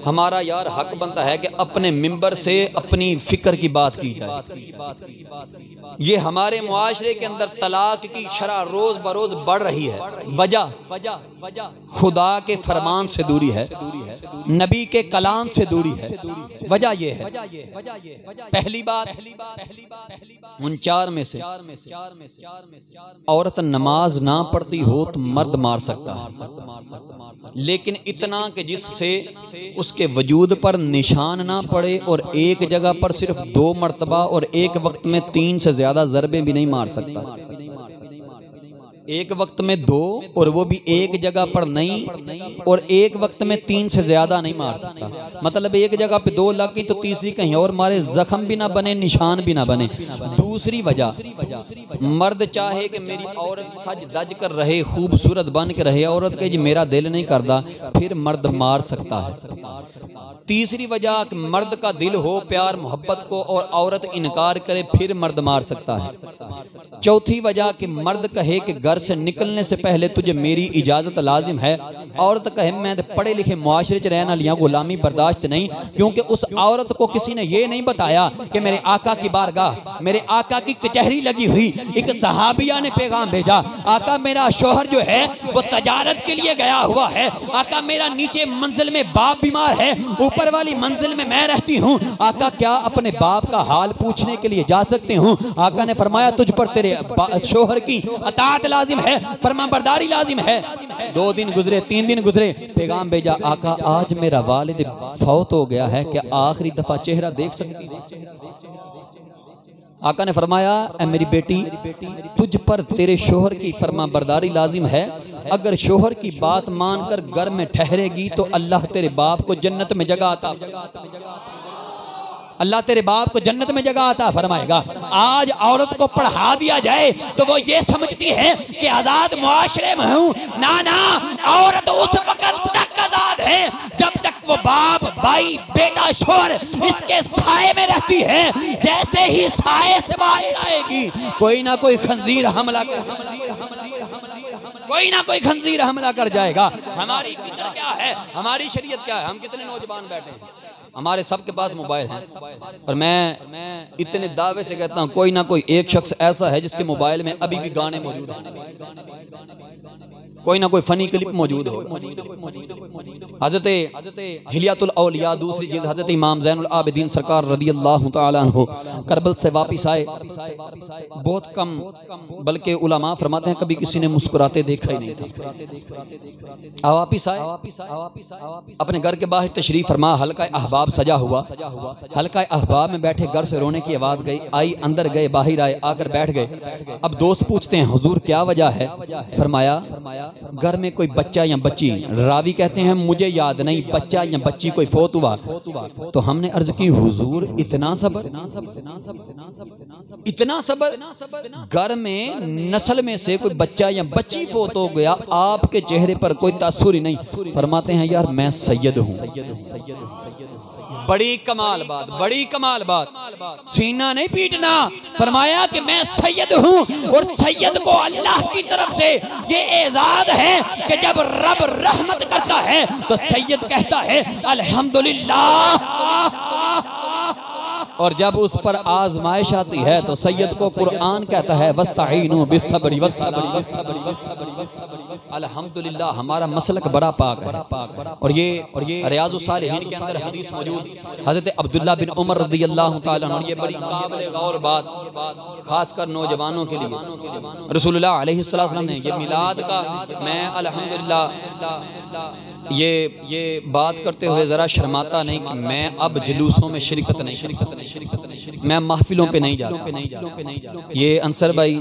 A: हमारा यार हक बनता है कि अपने मिंबर से अपनी फिक्र की बात की जाए। ये हमारे मुआशरे के अंदर तलाक की शरह रोज बरोज बढ़ रही है। वजह खुदा के फरमान से दूरी है, नबी के कलाम से दूरी है। वजह यह है, पहली बात उन 4 में से औरत नमाज ना पढ़ती हो तो मर्द मार सकता है, लेकिन इतना कि जिससे उसके वजूद पर निशान ना पड़े और एक जगह पर सिर्फ 2 मर्तबा और एक वक्त में 3 से ज्यादा ज़रबे भी नहीं मार सकता। एक वक्त में 2 और वो भी एक जगह पर नहीं, और एक वक्त में 3 से ज्यादा नहीं मार सकता। मतलब एक जगह पे 2 लग गई तो तीसरी कहीं और मारे, जख्म भी ना बने, निशान भी ना बने। दूसरी वजह, मर्द चाहे कि मेरी औरत सज दज कर रहे, खूबसूरत बन के रहे, औरत के जी मेरा दिल नहीं करता, फिर मर्द मार सकता है। तीसरी वजह कि मर्द का दिल हो प्यार मोहब्बत को और औरत इनकार करे, फिर मर्द मार सकता है। चौथी वजह कि मर्द कहे कि घर से निकलने से पहले तुझे मेरी इजाजत लाजिम है, औरत कहे मैं पढ़े लिखे मुआशरे च रहने वाली गुलामी बर्दाश्त नहीं, क्योंकि उस औरत को किसी ने ये नहीं बताया कि मेरे आका की बारगाह, मेरे आका की कचहरी लगी हुई एक सहाबिया ने पैगाम भेजा, आका मेरा शोहर जो है वो तजारत के लिए गया हुआ है, आका मेरा नीचे मंजिल में बाप बीमार है, ऊपर वाली मंजिल में मैं रहती हूँ, आका क्या अपने बाप का हाल पूछने के लिए जा सकते हूँ? आका ने फरमाया तुझ पर तेरे शोहर की अताअत लाजिम है, फरमाबरदारी लाजिम है। 2 दिन गुजरे, 3 दिन गुजरे, पैगाम भेजा आका आज मेरा वालिद फौत हो गया है, क्या आखिरी दफा चेहरा देख सकती? आका ने फरमाया ऐ मेरी बेटी तुझ पर तेरे शोहर की फरमाबरदारी लाजिम है, अगर शोहर की बात मानकर घर में ठहरेगी तो अल्लाह तेरे बाप को जन्नत में जगह अता, अल्लाह तेरे बाप को जन्नत में जगह अता फरमाएगा। आज औरत को पढ़ा दिया जाए तो वो ये समझती है कि आजाद मुआशरे में हूँ। ना ना, औरत उस वक्त तक आजाद है जब तक वो बाप, भाई, बेटा, शोहर इसके साए में रहती है। जैसे ही साए से बाहर आएगी कोई ना कोई खंजीर हमला कर जाएगा। हमारी फिक्र क्या है, हमारी शरीयत क्या है? हम कितने नौजवान बैठे हैं, हमारे सबके पास मोबाइल है, और मैं इतने दावे से कहता हूँ कोई ना कोई एक शख्स ऐसा है जिसके मोबाइल में अभी भी गाने मौजूद हैं, कोई ना कोई फनी क्लिप मौजूद हो। हज़रत हिलियातुल औलिया दूसरी जिल्द हज़रत इमाम ज़ैनुल आबिदीन सरकार रदियल्लाहु ताला अन्हु करबल से वापस आए। बहुत कम, बल्कि उलमा फरमाते हैं कभी किसी ने मुस्कुराते देखा ही नहीं था। वापस आए, अपने घर के बाहर तशरीफ फरमा, हल्का अहबाब सजा हुआ, हल्का अहबाब में बैठे घर से रोने की आवाज़ गई, आई, अंदर गए, बाहर आए, आकर बैठ गए। अब दोस्त पूछते हैं हुजूर क्या वजह है? फरमाया घर में कोई बच्चा या बच्ची, रावी कहते हैं मुझे याद नहीं, बच्चा या बच्ची कोई फोत हुआ। तो हमने अर्ज की हुजूर इतना सब्र, इतना सब्र, घर में नस्ल में से कोई बच्चा या बच्ची फोत हो गया, आपके चेहरे पर कोई तासुर ही नहीं। फरमाते हैं यार मैं सैयद हूँ। बड़ी कमाल बात, बड़ी कमाल बात, सीना नहीं पीटना। फरमाया कि मैं सैयद हूँ, और सैयद को अल्लाह की तरफ से ये एजाज है कि जब रब रहमत करता है तो सैयद कहता है अल्हम्दुलिल्लाह, और जब उस पर आजमाइश आती है तो सैयद को कुरान कहता है वस्तईनु बिस्सब्रि अल्हम्दुलिल्लाह। हमारा मसलक बड़ा पाक है, और ये रियाजुस सालिहीन के अंदर हदीस मौजूद हज़रत अब्दुल्लाह बिन उमर रज़ियल्लाहु ताला अन्हु, ये बड़ी काबिल गौर बात खासकर नौजवानों के लिए। रसूलुल्लाह अलैहिस्सलाम ने ये मिलाद का, मैं अल्हम्दुलिल्लाह ये बात करते हुए जरा शर्माता नहीं कि मैं अब जुलूसों में शिरकत नहीं, मैं महफिलों पे नहीं जाता। ये अंसर भाई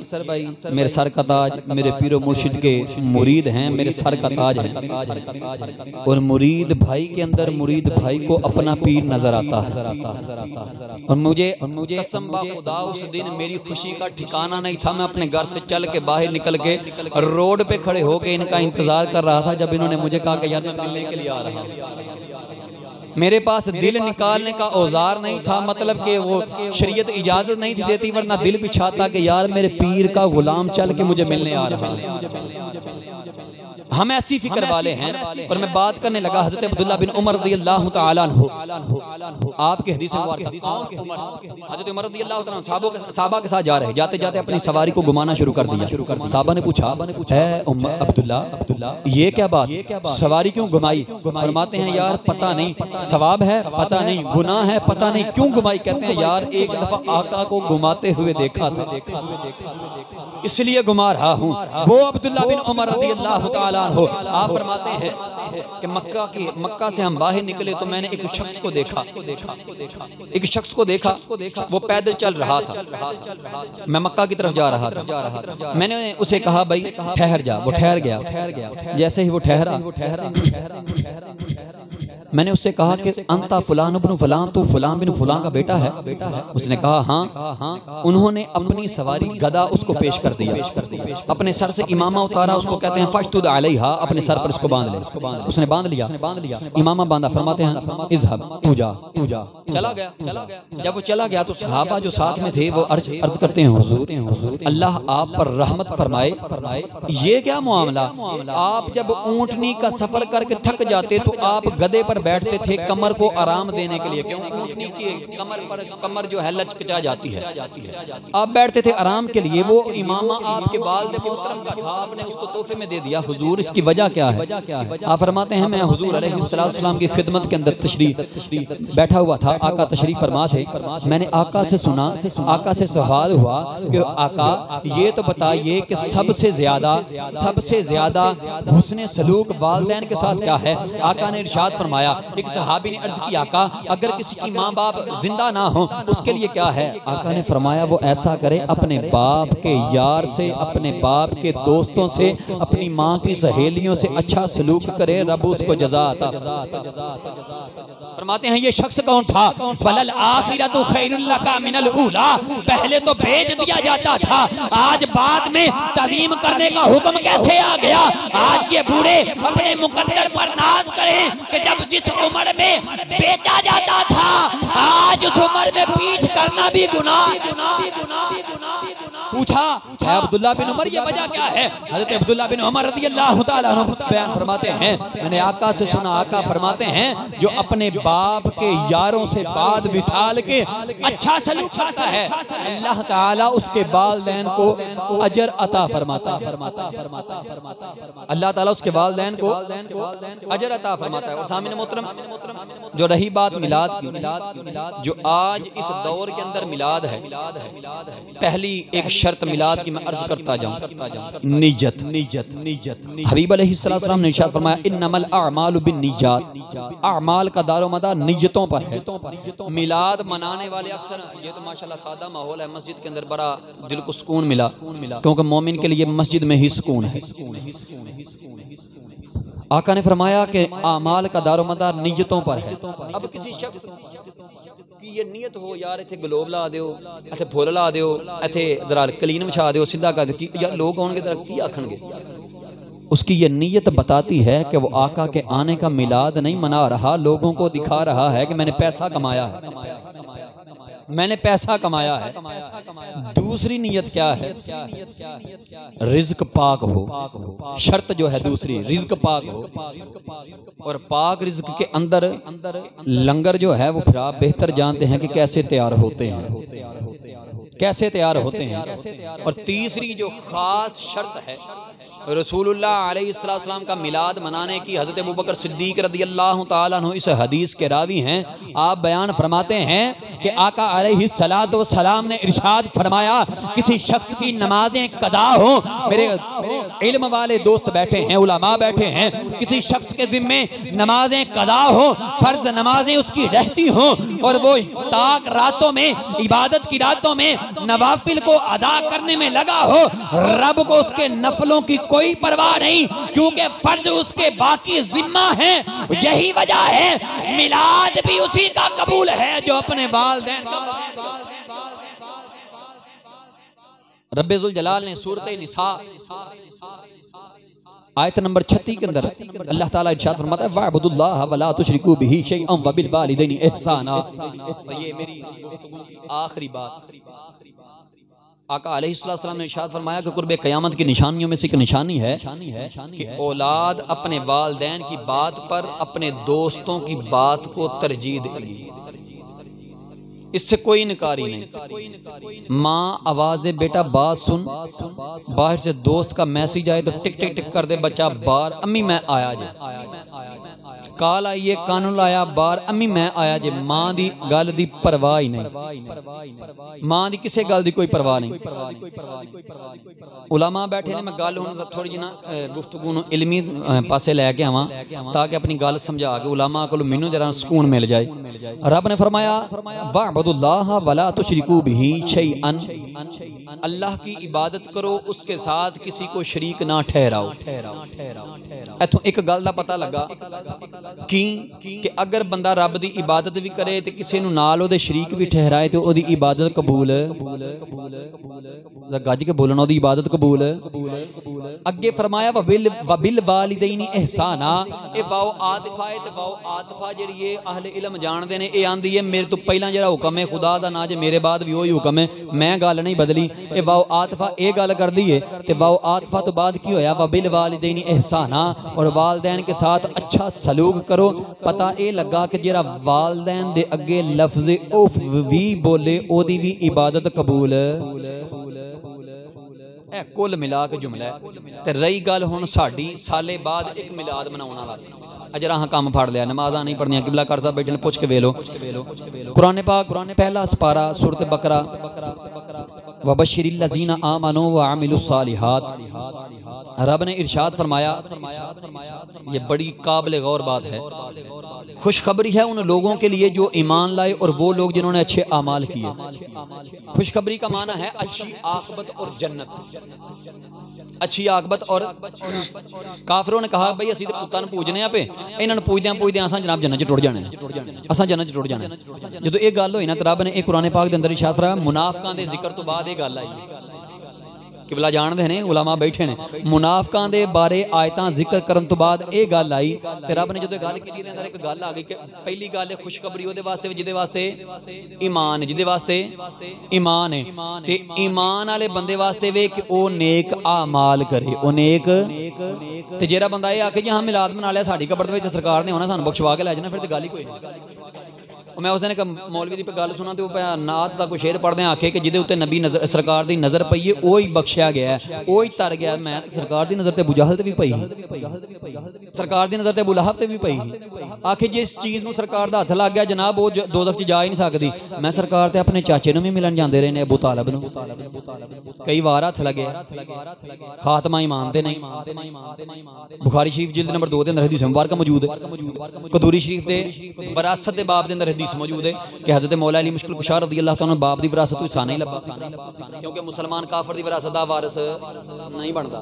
A: मेरे सर का ताज, मेरे पीरो मुर्शिद के मुरीद हैं, मेरे सर का ताज है, और मुरीद भाई के अंदर मुरीद भाई को अपना पीर नजर आता है। और मुझे कसम खुदा उस दिन मेरी खुशी का ठिकाना नहीं था। मैं अपने घर से चल के बाहर निकल के रोड पे खड़े होके इनका इंतजार कर रहा था जब इन्होंने मुझे कहा कि यार मिलने के लिए आ रहा हूं। मेरे पास दिल निकालने का औजार नहीं था, मतलब कि वो शरीयत इजाजत नहीं थी देती, वरना दिल बिछाता कि यार मेरे पीर का गुलाम चल के मुझे मिलने आ रहा है। हम ऐसी फिक्र वाले हैं। और मैं बात करने लगा हज़रत अब्दुल्लाह बिन उमर रज़ियल्लाहु ताला अन्हु, आपके हदीस मुबारक, हज़रत उमर रज़ियल्लाहु ताला साहबा के साथ जा रहे, जाते जाते अपनी सवारी को घुमाना शुरू कर दिया। साहबा ने पूछा अब्दुल्ला ये क्या बात, सवारी क्यों घुमाई? फरमाते हैं यार पता नहीं, सवाब है पता नहीं, गुनाह है पता नहीं, क्यों घुमाई? कहते हैं यार एक दफा आका को घुमाते हुए देखा था, इसलिए घुमा रहा हूँ। वो अब्दुल्लाह बिन उमर रज़ियल्लाहु ताला अन्हु, आप फरमाते हैं कि मक्का से हम बाहर निकले तो मैंने एक शख्स को देखा, वो पैदल चल रहा था। मैं मक्का की तरफ जा रहा था। मैंने उसे कहा भाई ठहर जा, वो ठहर गया। जैसे ही वो ठहरा मैंने उससे कहा कि अंता फलान इब्न फलान, तो फलान बिन फलान का बेटा है? उसने कहा हाँ। उन्होंने अपनी सवारी गदा उसको पेश कर दिया, अपने सर से इमामा उतारा, उसको कहते हैं फश्तुद अलैहा, अपने सर पर इसको बांध ले। उसने बांध लिया, इमामा बांधा। फरमाते हैं इज़हब, तू जा। चला गया। जब वो चला गया तो सहाबा जो साथ में थे वो अर्ज करते हैं हुजूर अल्लाह आप पर रहमत फरमाए, ये क्या मामला? आप जब ऊंटनी का सफर करके थक जाते तो आप गधे पर बैठते थे कमर को आराम देने के लिए, क्यों? ऊंटनी की कमर जो है लचकचा जाती है, आप बैठते थे आराम के लिए। वो इमामा आपके वालिद मोहतरम का था, आपने उसको तोहफे में दे दिया। हुजूर इसकी वजह क्या है? आप फरमाते हैं मैं हुजूर अलैहिस्सलाम की खिदमत के अंदर तशरीफ बैठा हुआ था, आका तशरीफ फरमा थे। मैंने आका से सुना, आका से सवाल हुआ कि आका ये तो बताइए कि सबसे ज्यादा हुस्न सलूक वालिदैन के साथ क्या है? आका ने इरशाद फरमाया फरमाया। एक सहाबी ने अर्ज किया, आका अगर किसी की माँ बाप जिंदा ना हो उसके लिए क्या है? आका ने फरमाया वो ऐसा करे, अपने बाप के यार से, अपने बाप के दोस्तों से, अपनी माँ की सहेलियों से अच्छा सलूक करे, रब उसको जज़ा अता फरमाते हैं। ये शख्स कौन था? वलल आखिरतु खैरुल लका मिनल ऊला, पहले तो बेच दिया जाता था, आज बाद में तज़ीम करने का हुक्म कैसे आ गया? आज के बूढ़े अपने मुकद्दर पर नाज करें कि जब जिस उम्र में बेचा जाता था, आज उस उम्र में पीठ करना भी गुनाह। पूछा अब्दुल्ला बिन उमर ये वजह क्या है? हज़रत अब्दुल्ला बिन उमर रज़ियल्लाहु ताला अन्हु बयान फरमाते हैं, मैंने आका से सुना, आका फरमाते हैं जो अपने बाप के यारों से बाद विसाल के अच्छा सलूक करता है, अल्लाह ताला उसके वालिदैन को अजर अता फरमाता। अल्लाह ताला उसके वालिदैन को अजर अता फरमाता है। और सामने मोहतरम, जो रही बात मिलाद की, जो आज इस दौर के अंदर मिलाद है, पहली एक शर्त मिलाद की मैं अर्ज करता जाऊं, नियत। हबीब अलैहिस्सलाम ने इरशाद फरमाया, इन्नमल अअमालु बिन्निय्यात, अमाल का दारोमदार नियतों पर है। मिलाद मनाने वाले अक्सर, ये तो माशाल्लाह सादा माहौल है, मस्जिद के अंदर बड़ा दिल को सुकून मिला, क्योंकि मोमिन के लिए मस्जिद में ही सुकून है। आका ने फरमाया कि अमाल का दारोमदार नियतों पर है। अब किसी शख्स की ये नियत हो, यार इथे ग्लोब ला दो, इथे फुल ला दो, इथे जरा कलीन बिछा दो, सीधा कर दो, यार लोग होंगे जरा की आखणगे। उसकी ये नियत बताती है कि वो आका के आने का मिलाद नहीं मना रहा, लोगों को दिखा रहा है कि मैंने पैसा कमाया है, मैंने पैसा कमाया है। दूसरी नियत क्या है? रिज़्क पाक हो, शर्त जो है दूसरी, रिज़्क पाक हो। और पाक रिज़्क के अंदर लंगर जो है वो फिर आप बेहतर जानते हैं कि कैसे तैयार होते हैं, कैसे तैयार होते हैं। और तीसरी जो खास शर्त है, रसूलुल्लाह अलैहिस्सलाम का मिलाद मनाने की, हज़रत अबू बकर सिद्दीक रज़ियल्लाहु ताला अन्हु इस हदीस के रावी हैं। आप बयान फरमाते हैं कि आका अलैहिस्सलातु वस्सलाम ने इरशाद फरमाया, किसी शख्स की नमाजें कदा हो, मेरे इल्म वाले दोस्त बैठे हैं, उलमा बैठे हैं, किसी शख्स के ज़िम्मे नमाजें कदा हो, फर्ज नमाजें उसकी रहती हो, और वो ताक रातों में, इबादत की रातों में नवाफिल को अदा करने में लगा हो, रब को उसके नफलों की कोई परवाह नहीं, क्योंकि फर्ज उसके बाकी जिम्मा है। यही वजह है मिलाद भी उसी का कबूल है जो अपने वालिदैन का। रब्बे जुल जलाल ने सूरत निसा आयत नंबर 36 के अंदर अल्लाह ताला इरशाद फरमाता है, वअबुदुल्लाह वला तुशरिकू बिही शैअन वबिल वालिदैनि इहसाना। ये मेरी गुफ्तगू की आखिरी बात। आका अलैहिस्सलाम ने इरशाद फरमाया कि कुर्बे क़यामत की निशानियों में से एक निशानी है कि औलाद अपने वालिदैन की बात पर अपने दोस्तों की बात को तरजीह देगी। इससे कोई इनकारी नहीं। माँ आवाज दे, बेटा बात सुन, बाहर से दोस्त का मैसेज आए तो टिक टिक टिक कर दे बच्चा बाहर, अम्मी मैं आया जे, काल आई है कानून लाया बाहर, अम्मी मैं आया जे। मां दी गल दी परवाह ही नहीं, मां दी किसी गल दी कोई परवाह नहीं। उलमा बैठे ने, मैं गल हुण थोड़ी जी ना गुफ्तगू नूं इल्मी पासे लैके आवां ताकि अपनी गल समझा के उलमा कोलों मैनूं जरा सुकून मिल जाए। रब ने फरमाया, वअबुदुल्लाह वला तुशरिकू बिही शैअन, अल्लाह की इबादत करो, उसके साथ किसी को शरीक ना ठहराओ। इथों एक गल दा पता लगा कि अगर बंदा रब दी इबादत भी करे तो किसी नूं नाल ओदे शरीक भी ठहराए तो ओदी इबादत कबूल, गज के बोलना, ओदी इबादत कबूल। अगे फरमाया वबिल वालिदैनि इहसाना, ए वाओ आतिफा है, ते वाओ आतिफा जेहड़ी है अहले इल्म जानदे ने, ए आंदी है मेरे तो पहला जेहड़ा हुक्म है खुदा दा ना जे, मेरे बाद भी वही हुक्म है, मैं गल नहीं बदली। ए वाओ आतिफा ए गल कर दी है, ते वाओ आतिफा तो बाद की होया वबिल वालिदैनि इहसाना, और वालिदैन के साथ अच्छा सलूक करो। पता ये लगा कि जेड़ा वालिदैन दे अगे लफ्ज़ उफ भी बोले ओदी भी इबादत कबूल। कुल मिला के जुमला है। ते रही गल हुण साडी साले बाद एक मिलाद मनाउण वाला, अजरा हाँ काम फड़ लिया, नमाज़ां नहीं पढ़नियां, किबला कर साहब बैठे ने, पुछ के वेलो कुरान पाक पहला सपारा सूरत बकरा वबश्शिरिल्लज़ीना आमनू व अमिलुस्सालिहात। रब ने इरशाद फरमाया, ये बड़ी काबिल गौर बात है, खुशखबरी है उन लोगों के लिए जो ईमान लाए और वो लोग जिन्होंने अच्छे आमाल किए। खुशखबरी का माना है अच्छी आकबत और जन्नत, अच्छी आकबत। और काफिरों ने कहा भाई असीं ते पुत्तां नूं पूजने पे, इन्हां नूं पूजदे पूजदे असां जनाब जन्नत च टुर जाना, असां जन्नत च टुर जाना। जदों ये गल होई ना तो रब ने एक कुरान पाक दे अंदर इरशाद फरमाया, मुनाफिकां दे जिक्र तो बाद ये गल आई। किबला जानते हैं उलामा बैठे ने, मुनाफिकां दे बारे आयतां जिक्र करन तो बाद ये गल आई ते रब ने जो गल की दी अंदर एक गल आ गई कि पहली गल है खुशखबरी उहदे वास्ते जिहदे वास्ते ईमान, जिहदे वास्ते ईमान है ते ईमान वाले बंदे वास्ते वे कि ओ नेक आमाल करे, ओ नेक। ते जेड़ा बंदा ये आखे जी हाँ मिलाद मना लिया साडी कबर दे विच सरकार ने होना सानू बख्शवा के लै जाना, फिर तो गल ही कोई नहीं। मैं उस दिन एक मौलवी की गल सुना तो नात का कोई शेर पढ़दे आखे कि जिहदे उत्ते नबी नजर सरकार की नज़र पई है वो ही बख्शिया गया है, वो ही तर गया। मैं सरकार की नज़र ते अबू जहल ते भी पई, सरकार की नज़र ते अबू लहब ते भी पई। आखे जिस चीज़ नूं सरकार दा हथ लग गया जनाब वो दोज़ख च जा ही नहीं सकती। मैं सरकार ते अपने चाचे नूं भी मिलन जाते रहे ने, अबू तालिब नूं कई बार हथ लगे, खातमा ईमान ते नहीं। बुखारी शरीफ जिल्द नंबर 2 के अंदर हदीस मुबारक मौजूद है। कदूरी शरीफ के विरासत के बाब के अंदर हदीस मौजूद है कि हज़रत मौला अली मुश्किल कुशा रज़ियल्लाहु तआला बाप की विरासत तो हिस्सा नहीं लभा, क्योंकि मुसलमान काफर की विरासत का वारिस नहीं बनता।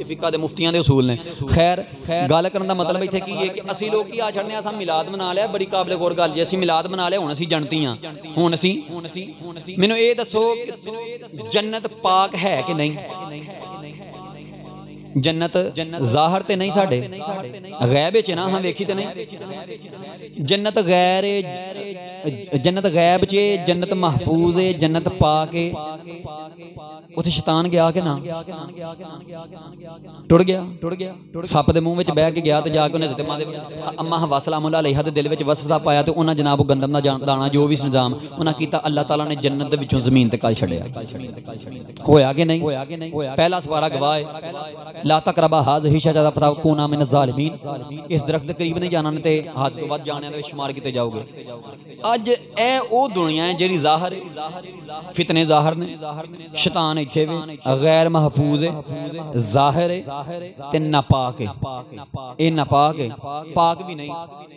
A: फिका दे मुफ्तियां दे उसूल ने। खैर गल करन दा मतलब इत्थे की है कि असी लोग की आ छड़ने असां मिलाद मना लिया, बड़ी काबिल गौर गल जी। असीं मिलाद मना लिया, हुण असीं जनती हां। हुण असीं मैनूं ये दसो कि जन्नत पाक है कि नहीं? जन्नत ज़ाहिर ते नहीं, साडे गैब च ना, हाँ वेखी ते नहीं। जन्नत गैर, जन्नत गैब च, जन्नत महफूज है, जन्नत पाक है। उत्थे शैतान गया कि ना? टुर गया। सप दे मुंह विच बह के गया तो जाके उन्हें हज़रत मां दे अम्मा हवा सलाम अलैहा दे दिल विच वसवसा पाया तो उन्हें जनाब गंदम दा दाना जो भी निजाम उन्हें कीता, अल्लाह ताला ने जन्नत दे विचों ज़मीन ते कल छड्डिया। होया कि नहीं? पहला सवारा गवाह है, ला तकरबा हाज़िही शजरा फतकूना मिन ज़ालिमीन। इस दरख्त के करीब नहीं जाना ते हद तो वध जाने दे शुमार किते जाओगे। अज ए ओ दुनिया है जिहड़ी ज़ाहिर है, फितने ज़ाहिर ने, शैतान इत्थे वे, गैर महफूज है, ज़ाहिर है ते नापाक है। ए नापाक है, पाक भी नहीं।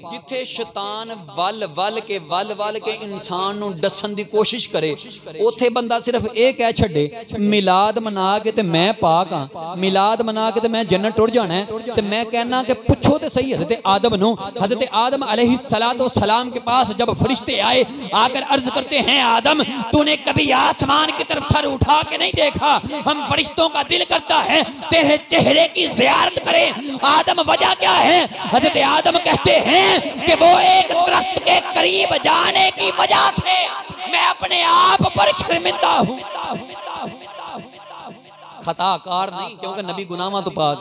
A: जिथे शैतान वल के इंसान नूं दसन दी कोशिश करे, उत्थे बंदा सिर्फ ये कह छड्डे मिलाद मना के ते मैं पाक हां, मिलाद मना के ते मैं जन्नत टुर जाना है। ते मैं कहना कि पुछो तो सही हज़रत आदम नूं, हज़रत आदम अलैहिस्सलातो सलाम के पास जब फरिश्ते आए आकर अर्ज करते हैं, आदम तूने कभी आसमान की तरफ सर उठा के नहीं देखा? हम फरिश्तों का दिल करता है तेरे चेहरे की ज़ियारत करें। आदम वजह क्या है? हज़रत आदम कहते हैं कि वो एक दरख्त के करीब जाने की वजह से मैं अपने आप पर शर्मिंदा हूँ। खताकार नहीं, क्योंकि नबी गुनाहां तो पाक,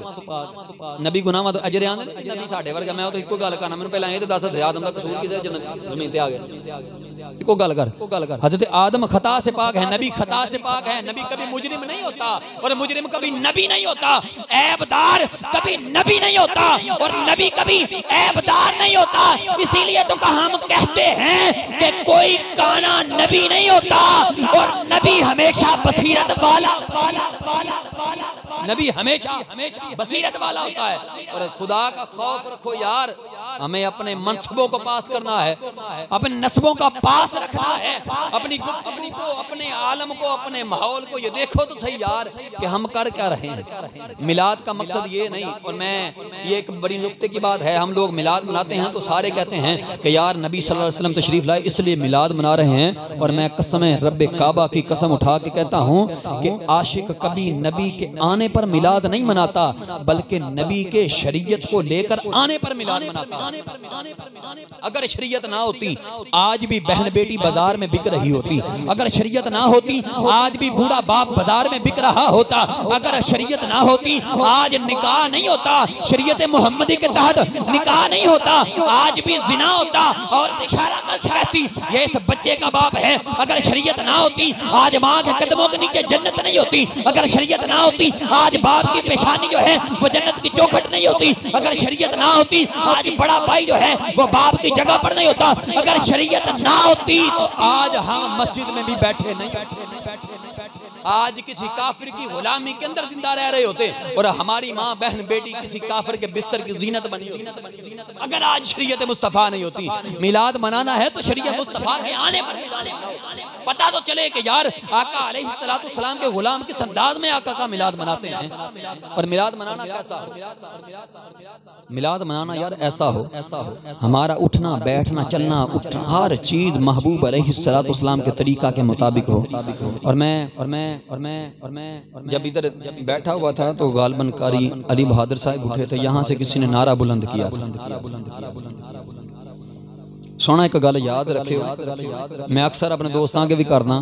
A: नबी गुनाहां तो अजरे आंदे नबी साडे वर्गा। मैं तो इको गल करना, मैनूं पहलां ये तो दस आदम दा कसूर किसे जमीन ते आ गया? इको गल कर। हज़रत आदम खता से पाक है, नबी खता से पाक है। नबी कभी मुजरिम नहीं होता और मुजरिम कभी नबी नहीं होता। ऐबदार कभी नबी नहीं होता और नबी कभी ऐबदार नहीं होता। इसीलिए तो कहा हम कहते हैं कि कोई काना नबी नहीं होता और नबी हमेशा बसीरत वाला, नबी हमेशा बसीरत वाला होता है। और खुदा का खौफ रखो यार, हमें अपने मनसबों को पास करना है, अपने नस्बों का पास रखना है, अपनी गुफ्तगू को, अपने आलम को, अपने माहौल को। ये देखो तो सही यार कि हम कर क्या रहे हैं। मिलाद का मकसद ये नहीं, और मैं ये एक बड़ी नुक्ते की बात है, हम लोग मिलाद मनाते हैं तो सारे कहते हैं कि यार नबी सल्लल्लाहु अलैहि वसल्लम तशरीफ लाए इसलिए मिलाद मना रहे हैं। और मैं कसम रब्बे काबा की कसम उठा के कहता हूँ कि आशिक कभी नबी के आने पर मिलाद नहीं मनाता, बल्कि नबी के शरीयत को लेकर आने पर मिलाद मनाता। अगर शरीयत ना होती आज भी बहन बेटी बाजार में बिक रही होती। अगर शरीयत ना होती आज भी बूढ़ा बाप बाजार में बिक रहा होता। अगर शरीयत ना होती आज निकाह नहीं होता, शरीयत मोहम्मदी के तहत निकाह नहीं होता, आज भी जिना होता और इशारा कहती ये इस बच्चे का बाप है। अगर शरीयत ना होती आज माँ के कदमों के नीचे जन्नत नहीं होती। अगर शरीयत ना होती आज बाप की पेशानी जो है वो जन्नत की चौखट नहीं होती। अगर शरीयत ना होती आज बड़ा भाई जो है वो बाप की जगह पर नहीं होता। अगर शरीयत ना होती तो आज हम मस्जिद में भी बैठे नहीं। आज किसी काफिर की गुलामी के अंदर जिंदा रह रहे होते और हमारी माँ बहन बेटी किसी काफिर के बिस्तर की जीनत बनी होती। अगर आज शरीयत मुस्तफ़ा नहीं होती, मिलाद मनाना है तो शरीयत मुस्तफ़ा के आने पर पता तो चले कि यार आका अलैहिस्सलाम के गुलाम किस अंदाज में आका का मिलाद मनाते हैं। पर मिलाद मनाना कैसा हो? मिलाद मनाना यार ऐसा हो हमारा उठना बैठना चलना उठना हर चीज महबूब अलैहिस्सलाम के तरीका के मुताबिक हो। और मैं जब इधर बैठा हुआ था तो गालबन कारी अली बहादुर साहब उठे थे, यहाँ से किसी ने नारा बुलंद किया। सोना एक गल याद रखे, मैं अक्सर अपने दोस्तों के भी करना,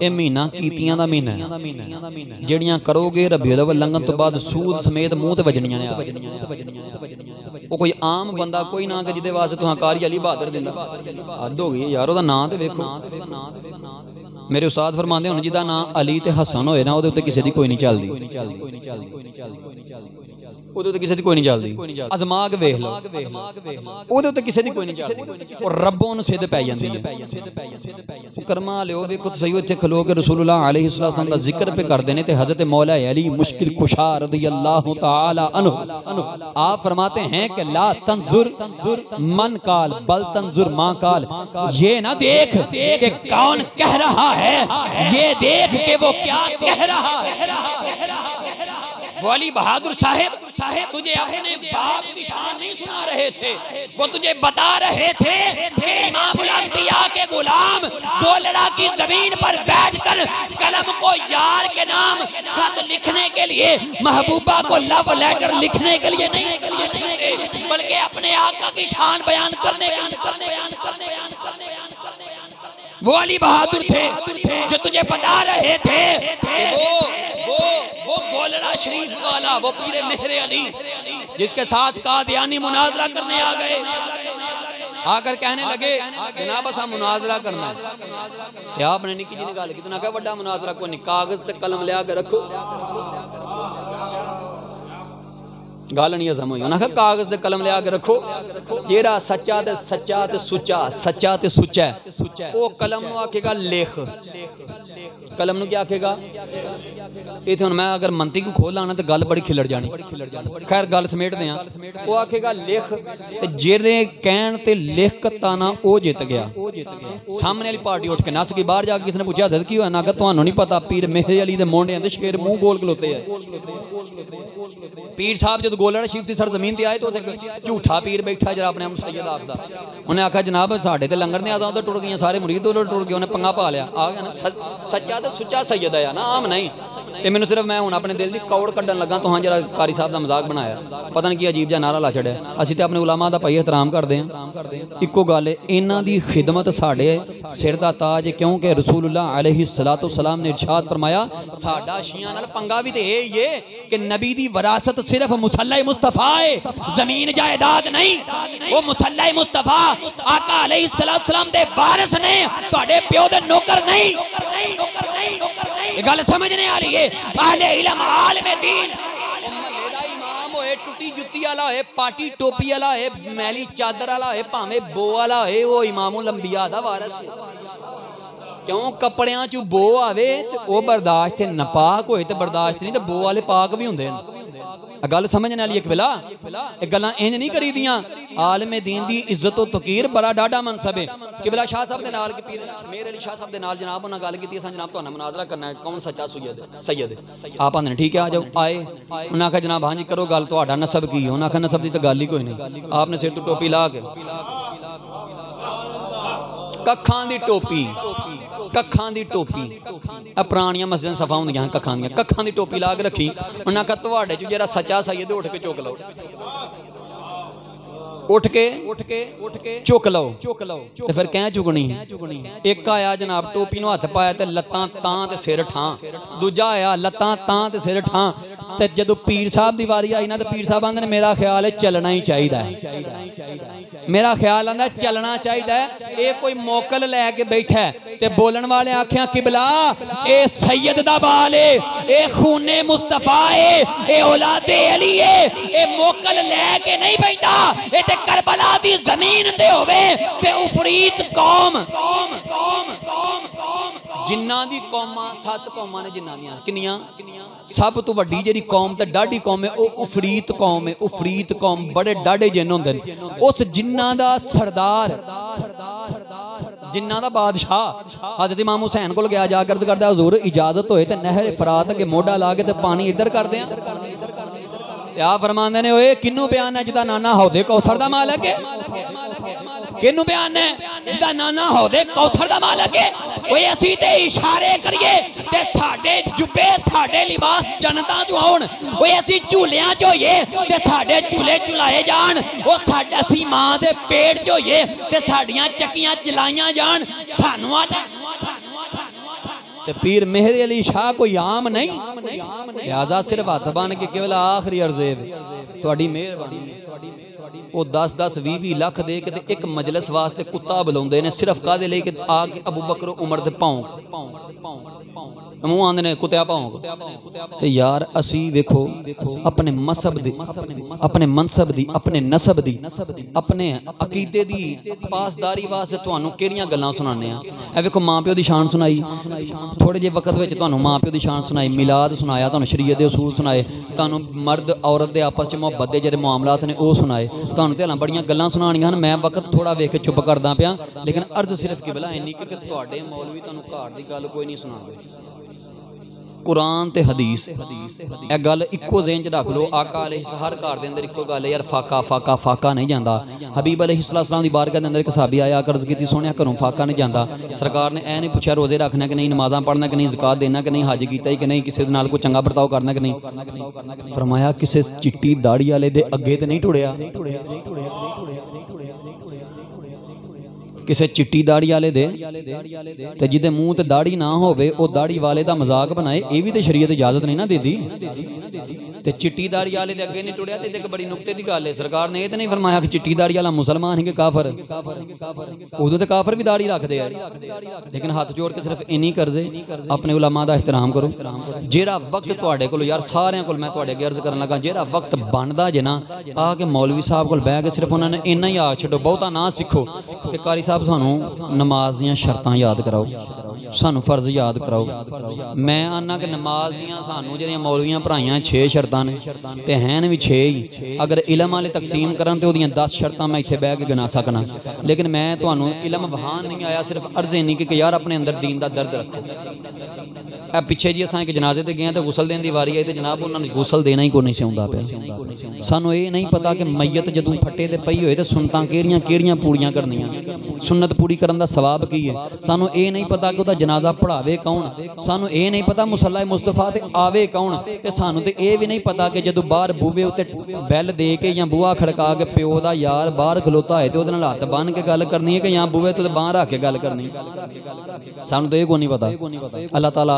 A: ये महीना कीतियां दा महीना है, जेड़ियां करोगे रबीउल अव्वल लंघन तो बाद सूद समेत मुंह ते वजनियां ने। वो कोई आम बंदा कोई ना कि जिदे वास्ते तुहां कारी अली बहादुर दिंदा, हद हो गई यार। ओदा नाम ते वेखो, मेरे उस्ताद फरमांदे हुण जिदा नाम अली ते हसन होए ना, ओदे उत्ते किसे दी कोई नहीं चलदी, ओदे उत्ते किसे दी कोई नहीं चलदी। अजमा के वेख लो, ओदे उत्ते किसे दी कोई नहीं चलदी और रब्बों नूं सिद्ध पै जांदी है। कर्मा लियो वेखो सही, इत्थे खलो के रसूलुल्लाह अलैहिस्सलाम दा जिक्र पे करदे ने ते हजरत मौला अली मुश्किल कुशा रज़ियल्लाहु तआला अन्हु आप फरमाते हैं कि ला तंजुर मन काल बल तंजुर मां काल, ये ना देख कि कौन कह रहा है, ये देख के वो क्या कह रहा है। वो अली बहादुर साहब तुझे अपने बाप की शान नहीं सुना रहे थे, वो तुझे बता रहे थे कि इमामुल अंबिया के गुलाम गोलड़ा की जमीन पर बैठकर कलम को यार के नाम खत लिखने के लिए, महबूबा को लव लेटर लिखने के लिए नहीं, बल्कि अपने आका की शान बयान करने के लिए। वो अली बहादुर थे जो तुझे बता रहे थे वो गोलड़ा शरीफ वाला, वो पीरे मेहरे अली जिसके साथ कादियानी मुनाजरा करने आ गए, आकर कहने लगे जनाब असा मुनाजरा करना है। आपने निकी जी ने गल की, क्या बड़ा मुनाजरा कोई नहीं, कागज ते कलम लिया के रखो। गल नहीं हजम हुई, उन्हें कागज ते कलम लिया के रखो, जेड़ा सच्चा ते सच्चा ते सुच्चा, सच्चा ते सुच्चा है वो कलम नूं आखेगा लिख, कलम नूं क्या आखेगा। इत्थे हुण मैं अगर मंती को खोल लाना तो गल बड़ी खिलड़ जानी, खैर गल समेटदे हां। वो आखेगा लिख, ते जेरे कहण ते लिख ता ना वो जित गया। सामने वाली पार्टी उठ के नस गई, बाहर जाके किसी ने पूछा हज़रत की होया, ना कि तुहानू नहीं पता पीर मेहरे अली दे मोंडे ते शेर मुंह बोल खलोते है। पीर साहब जो गोलड़ा शरीफ की सरजमीन ते आए तो झूठा पीर बैठा जरा अपने सैयद आखदा, उन्हें आखा जनाब साढ़े ते लंगर ने आदा टुट गई, सारे मुरीद टुट गए, उन्हें पंगा पा लिया। आ गया ना सच्चा तो सुच्चा सैयद है ना, आम नहीं। ये मैंने सिर्फ मैं हूँ अपने दिल की कौड़ कड्डन लगा तो हाँ जरा कारी साहब का मजाक बनाया, पता नहीं कि अजीब जहा नारा ला छड़िया। असीं ते अपने उलामा दा भाई एहतराम करते हैं, इक्को गल है इन्हां दी खिदमत साडे सिर दा ताज है, क्योंकि रसूलुल्लाह अलैहिस्सलाम ने इरशाद फरमाया साडा शियां नाल पंगा भी ते यही है कि नबी दी वरासत सिर्फ मुसल्ला मुस्तफा है, जमीन जायदाद नहीं। वो मुसल्ला मुस्तफा आका अलैहिस्सलाम दे वारिस ने, तुहाडे प्यो दे नौकर नहीं। ये गल समझने आ रही है। अहले इल्म आलिम दीन महल्ले इमाम होए, टुटी जुत्ती वाला होए, पाटी टोपी वाला होए, मैली चादर वाला होए, भावें बो वाला होए, वो इमामुल अंबिया दा वारिस है। क्यों कपड़ियां चू बो आवे ते वो बर्दाश्त नपाक होए ते बर्दाश्त नहीं, ते बो वाले पाक भी हुंदे ने। गल समझने वाली एक वेला गल्लां इंज नहीं करी दियां। आलिम दीन दी इज्जत और तकीर बड़ा डाडा मनसब है। किबला शाह साहब दे नाल पीर मेरे अली शाह साहब दे नाल जनाब उन्हां गल कीती, असां जनाब तुहाडा मुनाजरा करना है, कौन सच्चा सैयद है। आप आंदे ठीक है आ जाओ, आए उन्हां आखिया जनाब हां जी करो गल, तुहाडा नसब की है। उन्हां आखिया नसब दी तो गल ही कोई नहीं। आपने सिर तो टोपी ला के कखां दी टोपी, कखां दी टोपी पुरानियां मस्जिदां सफा होंदियां कखां दी, कखां दी टोपी ला के रखी। उन्हां आखिया तुहाडे च जेहड़ा सच्चा सैयद उठ के चुक लो, उठ के चुक लो। ते फिर कैं चुकनी? एक आया जनाब टोपी नूं हत्थ पाया ते लत्तां तां ते सिर ठां, दूजा आया लत्तां तां ते सिर ठां। ते जदों पीर साहब दी वारी आई ना ते पीर साहब आंदे ने मेरा ख्याल है चलना ही चाहिए, मेरा ख्याल आंदा चलना चाहिए। ये कोई मोकल लैके बैठा है ते बोलन वाले आखियां किबला ए सैयद दा बाल है, ए खूने मुस्तफा है, ए औलादे अली है, ए मोकल लैके नहीं बैठा, ए ते करबला दी जमीन ते होवे ते उफरीत कौम जिन्ना दी कौमां 7 कौमां ने जिन्ना दियां किन्नियां सब तो वड्डी जिहड़ी कौम ते डाढ़ी कौम है वो उफरीत कौम है। उफरीत कौम बड़े डाढ़े जिन्न होंदे ने। उस जिन्ना दा सरदार जिन्ना दा बादशाह हज़रत इमाम हुसैन को गया जा अर्ज करदा हुजूर इजाजत होए ते नहर फरात अगे मोढा ला के ते पानी इधर कर दें। क्या फरमांदे ने ओए किन्नू बयान है जिदा नाना हौदे कौसर दा मालिक है। किन्नू बयान है जिदा नाना हौदे कौसर दा मालिक है। ओए असी ते इशारे करिए ते साडे जुब्बे साडे लिबास जनता चो आउण। ओए असी झूलियां च होइए ते साडे झूले झुलाए जान। ओ साडे असी मां दे पेट च होइए ते साडियां चक्कियां चलाइयां जान। सानू ते पीर मेहर अली शाह कोई आम नहीं। लिहाजा सिर्फ हथ बन के केवल आखिरी अर्ज़े तुहाडी मेहरबानी वो 10-10 20-20 लाख दे के एक मजलिस वास्ते कुत्ता बुलाउंदे ने सिर्फ कादे ले के आके अबू बकर उमर दे भौंक मूँह आंदे ने कुत्तिया भौंक। ते यार असी वेखो अपने मसहब दी अपने मनसब दी अपने नसब दी अपने अकीदे दी पासदारी वास्ते तुहानू केड़ियां गल्लां सुनाने आ। ए वेखो मां प्यो दी शान सुनाई थोड़े जे वक्त विच तुहानू मां प्यो दी शान सुनाई मिलाद सुनाया तुहानू शरीयत दे उसूल सुनाए तुहानू मर्द औरत दे आपस च मुहब्बत दे जेहड़े मामलात ने वो सुनाए तुहानू ते बड़ियां गल्लां सुनाणियां मैं वक्त थोड़ा वेख के चुप करदा पिया। लेकिन अर्ज सिर्फ कि भला इन्नी कि तुहाडे मौलवी तुहानू घाट दी गल कोई नहीं सुनांदे। कुरान ते हदीस ए गल इक्को ज़हन च रख लो। आका हर घर दे अंदर इक्को गल है यार फाका फाका फाका नहीं जाता। हबीब अलैहिस्सलाम दी बारगाह दे अंदर एक सहाबी आया अर्ज कीती सोहणिया घरों फाका नहीं जाता। सरकार ने ऐ नहीं पुछया रोजे रखना कि नहीं नमाज़ां पढ़ना कि नहीं ज़कात देना कि नहीं हज कीता कि नहीं किसी दे नाल कोई चंगा बर्ताव करना कि नहीं। फरमाया किसी चिट्टी दाड़ी वाले दे अगे ते नहीं टुड़िया किसी चिट्टी दाड़ी वाले दे ते जिदे मुंह ते दाड़ी ना होवे ओ दाड़ी वाले दा मजाक बनाए ये भी तो शरीयत इजाजत नहीं ना देती। ते चिट्टी दाड़ी वाले दे अगे नहीं टुड़िया ते एक बड़ी नुक्ते दी गल है। सरकार ने ये तो नहीं फरमाया कि चिट्टी दाड़ी वाला मुसलमान है कि काफर। उदों ते काफर भी दाड़ी रखते हैं लेकिन हाथ जोड़ के सिर्फ इन्नी करजे अपने उलमा दा एहतराम करो। जेड़ा वक्त तुहाडे कोल यार सारियां कोल मैं तुहाडे अगे अर्ज करन लगा जेड़ा वक्त बनदा जे ना आके मौलवी साहब कोल बह के सिर्फ उन्होंने इन्ना ही आख छड्डो बहुता ना सीखो कि कारी साहब सानू नमाज दियां शर्तां याद कराओ सानू फर्ज याद कराओ। मैं आना कि नमाज दियां सानू जेहड़ियां मौलवियां पढ़ाइयां 6 शर्तां ने ते हैं भी 6 ही। अगर इलम वाले तकसीम करन ते ओदियां 10 शर्तां मैं इत्थे बह के गिना सकना। लेकिन मैं तुहानू इलम बहान नहीं आया सिर्फ अर्ज नहीं कि यार अपने अंदर दीन दा दर्द रखो। ए पिछे जी असां एक जनाजे ते गए तो गुसल देने की वारी आई तो जनाब उन्होंने गुसल देना ही कोई नहीं सिउंदा पिया। सानू ये नहीं पता कि मैयत जदों फट्टे ते पई होए तो सुन्नतां केड़ियां केड़ियां पूरियां करनियां सुन्नत पूरी करन दा सवाब की है। सानू ये नहीं पता कि जनाजा पढ़ावे कौन। सानू ये नहीं पता मुसल्ला मुस्तफा ते आवे कौन। ते सानू ते ये भी नहीं पता कि जदों बाहर बूहे उत्ते बैल दे के या बूहा खड़का के प्यो दा यार बाहर खलोता है तो उहदे नाल हत्थ बन के गल करनी है कि या बूहे तो बाहर रख के गल करनी। सानू तो ये कोई नहीं पता। अल्लाह ताला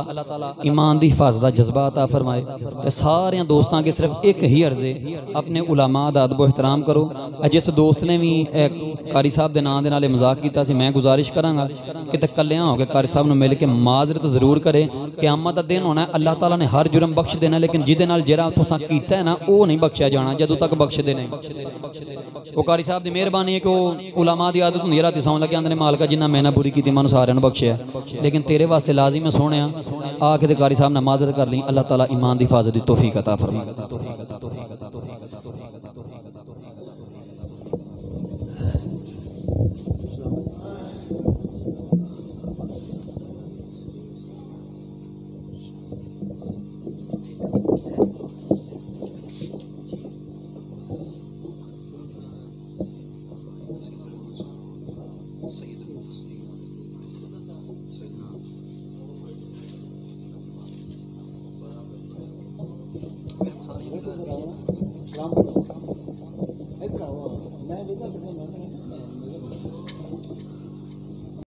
A: ईमान दी हिफाजत दा जज्बा अता फरमाए। ते सारे दोस्तां के सिर्फ एक ही अर्ज़े अपने उलमा दा अदब एहतराम करो। जिस दोस्त ने भी कारी साहब के नाम के नाल मजाक किया सी मैं गुजारिश करांगा कि कलियां हो के कारी साहब नूं मिल के माजरत जरूर करे। क़यामत दा दिन होना अल्लाह ताला ने हर जुर्म बख्श देना लेकिन जिहदे नाल जेहड़ा तुसां कीता है ना वो नहीं बख्शिया जाना जदों तक बख्शदे नहीं। वो कारी साहब की मेहरबानी है कि वो उलमा की आदत हुंदी है राती सौन लगे आंदे ने मालका जिन्ना मैं ना बुरी कीती मैनूं सारिआं नूं बख्शिया लेकिन तेरे वास्ते लाजिम है सोहणिया आके ते कारी साहब ने माजरत कर ली। अल्लाह ताला ईमान की हिफाजत की तौफीक अता फरमाए।
C: Islam